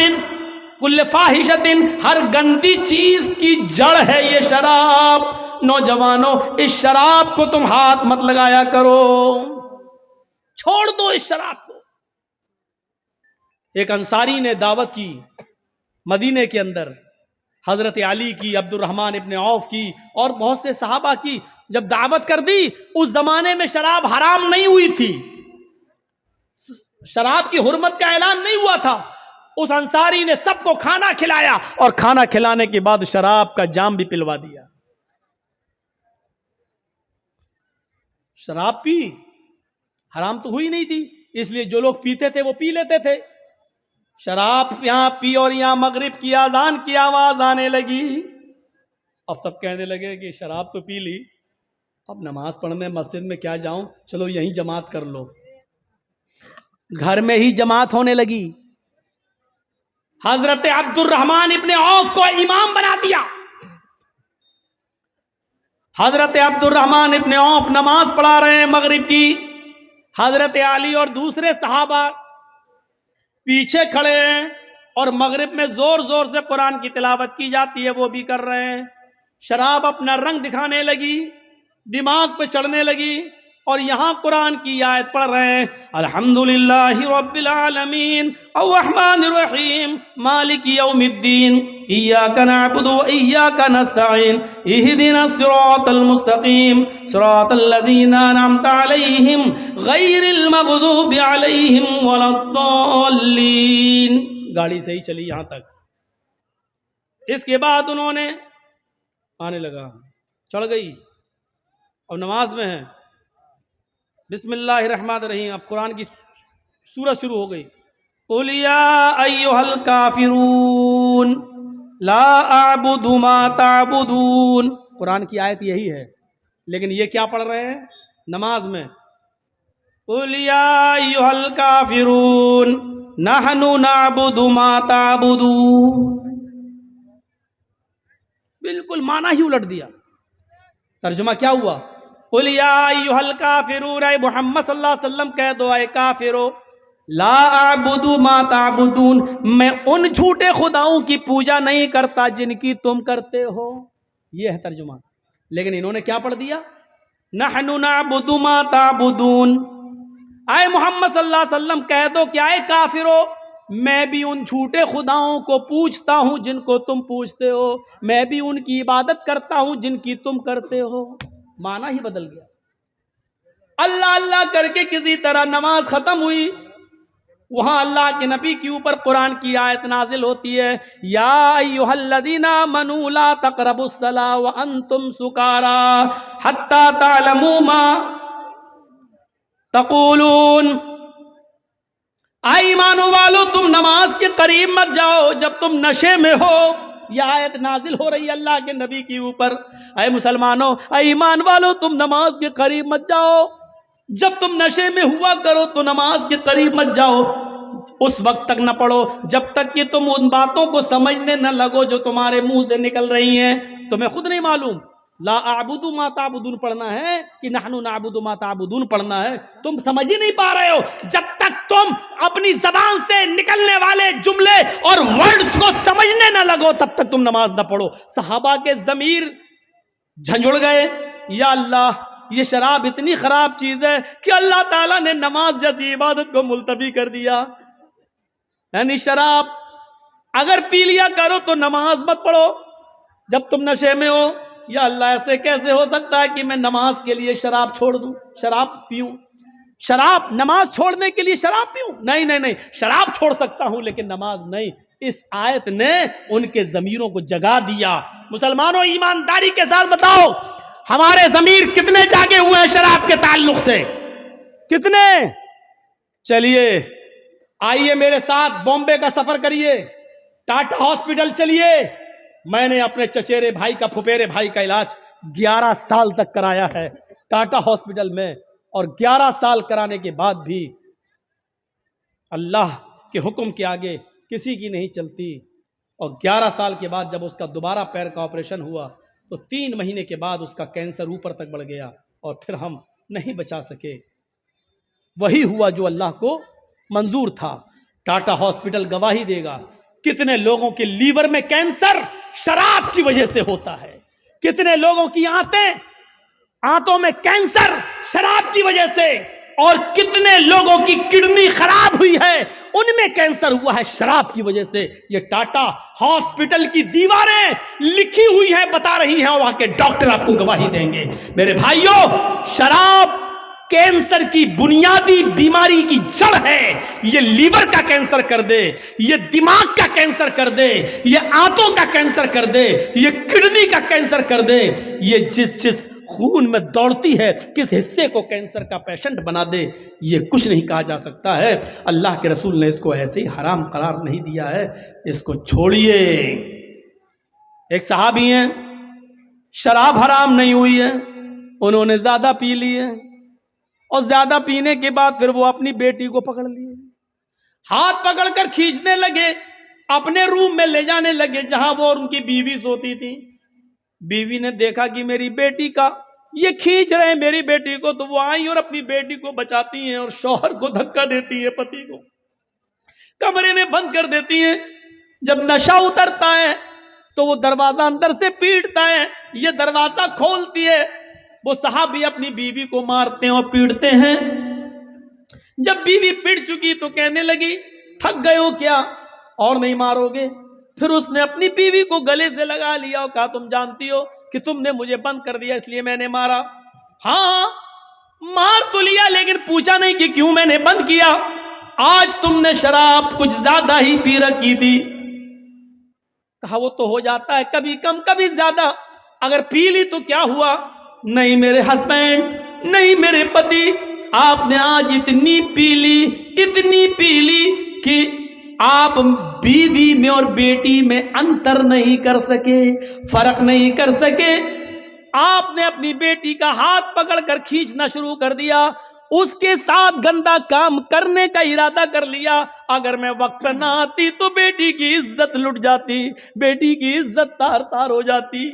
كُلِّ فَاحِشَةٍ، ہر گندی چیز کی جڑ ہے یہ شراب۔ نوجوانوں، اس شراب کو تم ہاتھ مت لگایا کرو، چھوڑ دو اس شراب کو۔ ایک انصاری نے دعوت کی مدینے کے اندر، حضرت علی کی، عبد الرحمن ابن عوف کی اور بہت سے صحابہ کی جب دعوت کر دی۔ اس زمانے میں شراب حرام نہیں ہوئی تھی، شراب کی حرمت کا اعلان نہیں ہوا تھا۔ اس انصاری نے سب کو کھانا کھلایا، اور کھانا کھلانے کے بعد شراب کا جام بھی پلوا دیا۔ شراب پی، حرام تو ہوئی نہیں تھی، اس لیے جو لوگ پیتے تھے وہ پی لیتے تھے۔ شراب یہاں پی اور یہاں مغرب کی اذان کی آواز آنے لگی۔ اب سب کہنے لگے کہ شراب تو پی لی، اب نماز پڑھنے مسجد میں کیا جاؤں، چلو یہیں جماعت کر لو۔ گھر میں ہی جماعت ہونے لگی۔ حضرت عبد الرحمن ابن عوف کو امام بنا دیا۔ حضرت عبد الرحمن ابن عوف نماز پڑھا رہے ہیں مغرب کی، حضرت علی اور دوسرے صحابہ پیچھے کھڑے ہیں، اور مغرب میں زور زور سے قرآن کی تلاوت کی جاتی ہے، وہ بھی کر رہے ہیں۔ شراب اپنا رنگ دکھانے لگی، دماغ پہ چڑھنے لگی، اور یہاں قرآن کی آیت پڑھ رہے ہیں الحمدللہ رب العالمین الرحمن الرحیم مالک یوم الدین ایاک نعبد و ایاک نستعین اہدنا الصراط المستقیم صراط الذین انعمت علیہم غیر المغضوب علیہم ولا الضالین۔ گاڑی صحیح چلی یہاں تک۔ اس کے بعد انہوں نے آنے لگا چڑھ گئی اور نماز میں ہے. بسم اللہ الرحمن الرحیم. اب قرآن کی سورت شروع ہو گئی. قُلْ يَا أَيُّهَا الْكَافِرُونَ لَا أَعْبُدُ مَا تَعْبُدُونَ. قرآن کی آیت یہی ہے، لیکن یہ کیا پڑھ رہے ہیں نماز میں؟ قُلْ يَا أَيُّهَا الْكَافِرُونَ نَحْنُ نَعْبُدُ مَا تَعْبُدُونَ. بالکل معنی ہی الٹ دیا. ترجمہ کیا ہوا؟ قُلْ يَا أَيُّهَا الْكَافِرُونَ، اے محمد صلی اللہ علیہ وسلم کہہ دو اے کافرو، لا اعبد ما تعبدون، میں ان جھوٹے خداؤں کی پوجا نہیں کرتا جن کی تم کرتے ہو. یہ ہے ترجمہ. لیکن انہوں نے کیا پڑھ دیا؟ نحن نعبد ما تعبدون. اے محمد صلی اللہ علیہ وسلم کہہ دو کہ اے کافرو، میں بھی ان جھوٹے خداؤں کو پوجتا ہوں جن کو تم پوجتے ہو، میں بھی ان کی عبادت کرتا ہوں جن کی تم کرتے ہو. معنی ہی بدل گیا. اللہ اللہ کر کے کسی طرح نماز ختم ہوئی، وہاں اللہ کے نبی کے اوپر قرآن کی آیت نازل ہوتی ہے، یا ایھا الذین آمنوا لا تقربوا الصلاۃ وانتم سکارى حتی تعلموا ما تقولون. اے ایمان والو، تم نماز کے قریب مت جاؤ جب تم نشے میں ہو. یہ آیت نازل ہو رہی ہے اللہ کے نبی کے اوپر. اے مسلمانوں، اے ایمان والو، تم نماز کے قریب مت جاؤ جب تم نشے میں ہوا کرو. تو نماز کے قریب مت جاؤ، اس وقت تک نہ پڑھو جب تک کہ تم ان باتوں کو سمجھنے نہ لگو جو تمہارے منہ سے نکل رہی ہیں. تمہیں خود نہیں معلوم لا اعبد ما تعبدون پڑھنا ہے کہ نحن نعبد ما تعبدون پڑھنا ہے. تم سمجھ ہی نہیں پا رہے ہو. جب تک تم اپنی زبان سے نکلنے والے جملے اور ورڈز کو سمجھنے نہ لگو تب تک تم نماز نہ پڑھو. صحابہ کے ضمیر جھنجھڑ گئے. یا اللہ، یہ شراب اتنی خراب چیز ہے کہ اللہ تعالیٰ نے نماز جیسی عبادت کو ملتوی کر دیا. یعنی شراب اگر پی لیا کرو تو نماز مت پڑھو جب تم نشے میں ہو. یا اللہ، ایسے کیسے ہو سکتا ہے کہ میں نماز کے لیے شراب چھوڑ دوں، شراب پیوں؟ شراب نماز چھوڑنے کے لیے شراب پیوں؟ نہیں نہیں نہیں، شراب چھوڑ سکتا ہوں لیکن نماز نہیں. اس آیت نے ان کے ضمیروں کو جگا دیا. مسلمانوں، ایمانداری کے ساتھ بتاؤ، ہمارے ضمیر کتنے جاگے ہوئے ہیں شراب کے تعلق سے؟ کتنے؟ چلیے آئیے میرے ساتھ بامبے کا سفر کریے، ٹاٹا ہاسپٹل چلیے. میں نے اپنے چچیرے بھائی کا، پھپھیرے بھائی کا علاج 11 سال تک کرایا ہے ٹاٹا ہاسپٹل میں، اور 11 سال کرانے کے بعد بھی اللہ کے حکم کے آگے کسی کی نہیں چلتی. اور 11 سال کے بعد جب اس کا دوبارہ پیر کا آپریشن ہوا تو 3 مہینے کے بعد اس کا کینسر اوپر تک بڑھ گیا اور پھر ہم نہیں بچا سکے. وہی ہوا جو اللہ کو منظور تھا. ٹاٹا ہاسپٹل گواہی دے گا کتنے لوگوں کے لیور میں کینسر شراب کی وجہ سے ہوتا ہے، کتنے لوگوں کی آنتوں میں کینسر شراب کی وجہ سے، اور کتنے لوگوں کی کڈنی خراب ہوئی ہے، ان میں کینسر ہوا ہے شراب کی وجہ سے. یہ ٹاٹا ہاسپٹل کی دیواریں لکھی ہوئی ہیں، بتا رہی ہیں، اور وہاں کے ڈاکٹر آپ کو گواہی دیں گے. میرے بھائیوں، شراب کینسر کی بنیادی بیماری کی جڑ ہے. یہ لیور کا کینسر کر دے، یہ دماغ کا کینسر کر دے، یہ آنتوں کا کینسر کر دے، یہ کڈنی کا کینسر کر دے. یہ جس خون میں دوڑتی ہے کس حصے کو کینسر کا پیشنٹ بنا دے، یہ کچھ نہیں کہا جا سکتا ہے. اللہ کے رسول نے اس کو ایسے ہی حرام قرار نہیں دیا ہے. اس کو چھوڑیے. ایک صحابی ہیں، شراب حرام نہیں ہوئی ہے، انہوں نے زیادہ پی لی ہے، اور زیادہ پینے کے بعد پھر وہ اپنی بیٹی کو پکڑ لیے، ہاتھ پکڑ کر کھینچنے لگے، اپنے روم میں لے جانے لگے جہاں وہ اور ان کی بیوی سوتی تھی. بیوی نے دیکھا کہ میری بیٹی کا یہ کھینچ رہے ہیں میری بیٹی کو، تو وہ آئی اور اپنی بیٹی کو بچاتی ہیں اور شوہر کو دھکا دیتی ہے، پتی کو کمرے میں بند کر دیتی ہیں. جب نشہ اترتا ہے تو وہ دروازہ اندر سے پیٹتا ہے، یہ دروازہ کھولتی ہے. وہ صحابی اپنی بیوی کو مارتے ہیں اور پیٹتے ہیں. جب بیوی پیٹ چکی تو کہنے لگی تھک گئے ہو کیا، اور نہیں مارو گے؟ پھر اس نے اپنی بیوی کو گلے سے لگا لیا اور کہا تم جانتی ہو کہ تم نے مجھے بند کر دیا اس لیے میں نے مارا. ہاں مار تو لیا لیکن پوچھا نہیں کہ کیوں میں نے بند کیا. آج تم نے شراب کچھ زیادہ ہی پی رکھی تھی. کہا وہ تو ہو جاتا ہے کبھی کم کبھی زیادہ. اگر پی لی تو کیا ہوا؟ نہیں میرے ہسبینڈ، نہیں میرے پتی، آپ نے آج اتنی پی لی کہ آپ بیوی میں اور بیٹی میں انتر نہیں کر سکے، فرق نہیں کر سکے۔ آپ نے اپنی بیٹی کا ہاتھ پکڑ کر کھینچنا شروع کر دیا، اس کے ساتھ گندا کام کرنے کا ارادہ کر لیا۔ اگر میں وقت پر نہ آتی تو بیٹی کی عزت لٹ جاتی، بیٹی کی عزت تار تار ہو جاتی۔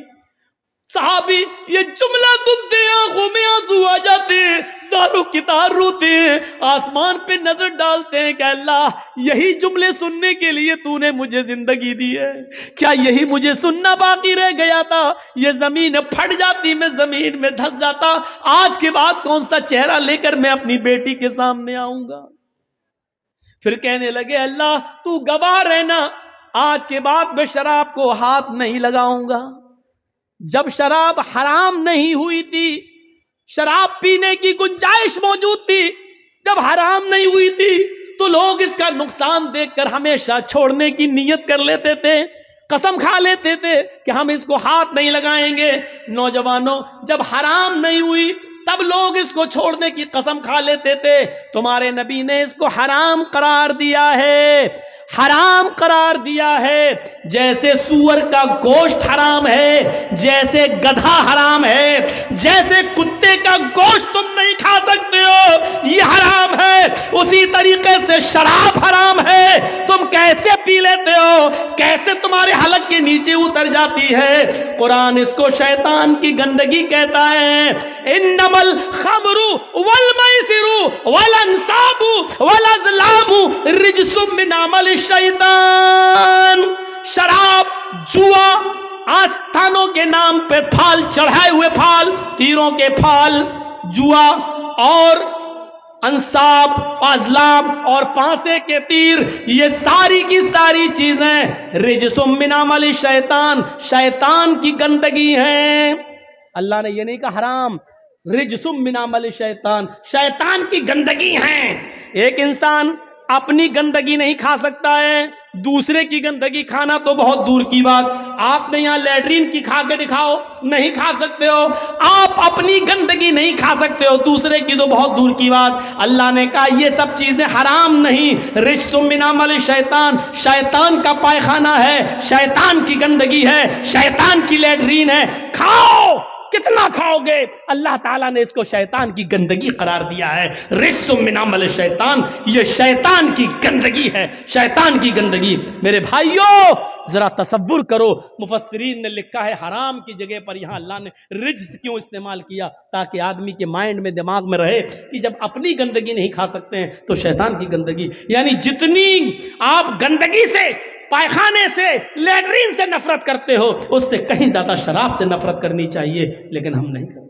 صحابی یہ جملہ سنتے ہیں آنکھوں میں آنسو آ جاتے ہیں، زاروں کی تار روتے ہیں، آسمان پہ نظر ڈالتے ہیں کہ اللہ یہی جملے سننے کے لیے تو نے مجھے زندگی دی ہے، کیا یہی مجھے سننا باقی رہ گیا تھا؟ یہ زمین پھٹ جاتی، میں زمین میں دھس جاتا، آج کے بعد کون سا چہرہ لے کر میں اپنی بیٹی کے سامنے آؤں گا؟ پھر کہنے لگے اللہ تو گواہ رہنا، آج کے بعد میں شراب کو ہاتھ نہیں لگاؤں گا۔ جب شراب حرام نہیں ہوئی تھی، شراب پینے کی گنجائش موجود تھی، جب حرام نہیں ہوئی تھی تو لوگ اس کا نقصان دیکھ کر ہمیشہ چھوڑنے کی نیت کر لیتے تھے، قسم کھا لیتے تھے کہ ہم اس کو ہاتھ نہیں لگائیں گے۔ نوجوانوں، جب حرام نہیں ہوئی تب لوگ اس کو چھوڑنے کی قسم کھا لیتے تھے، تمہارے نبی نے اس کو حرام قرار دیا ہے، حرام قرار دیا ہے۔ جیسے سور کا گوشت حرام ہے، جیسے گدھا حرام ہے، جیسے کتے کا گوشت تم نہیں کھا سکتے ہو، یہ حرام ہے، اسی طریقے سے شراب حرام ہے۔ تم کیسے پی لیتے ہو، کیسے تمہارے حلق کے نیچے اتر جاتی ہے؟ قرآن اس کو شیطان کی گندگی کہتا ہے، انما الخمر والمیسر والانصاب والازلام رجس من عمل الشیطان۔ شراب، جوا، آستانوں کے نام پہ پھال چڑھائے ہوئے پھال، تیروں کے پھال، جوا اور انصاب، ازلام اور پانسے کے تیر، یہ ساری کی ساری چیزیں رجس من عمل الشیطان، شیطان کی گندگی ہیں۔ اللہ نے یہ نہیں کہا حرام، رجس من عمل الشیطان، شیطان کی گندگی ہیں۔ ایک انسان اپنی گندگی نہیں کھا سکتا ہے، دوسرے کی گندگی کھانا تو بہت دور کی بات۔ آپ نے یہاں لیٹرین کی کھا کے دکھاؤ، نہیں کھا سکتے ہو۔ آپ اپنی گندگی نہیں کھا سکتے ہو، دوسرے کی تو بہت دور کی بات۔ اللہ نے کہا یہ سب چیزیں حرام نہیں، رجس من عمل الشیطان، شیطان کا پائخانہ ہے، شیطان کی گندگی ہے، شیطان کی لیٹرین ہے، کھاؤ۔ کتنا کھاؤ گے؟ اللہ تعالیٰ نے اس کو شیطان کی گندگی قرار دیا ہے، رجس من عمل الشیطان، یہ شیطان کی گندگی ہے، شیطان کی گندگی۔ میرے بھائیوں ذرا تصور کرو، مفسرین نے لکھا ہے حرام کی جگہ پر یہاں اللہ نے رجس کیوں استعمال کیا؟ تاکہ آدمی کے مائنڈ میں، دماغ میں رہے کہ جب اپنی گندگی نہیں کھا سکتے ہیں تو شیطان کی گندگی، یعنی جتنی آپ گندگی سے، پائخانے سے، لیٹرین سے نفرت کرتے ہو، اس سے کہیں زیادہ شراب سے نفرت کرنی چاہیے، لیکن ہم نہیں کرتے۔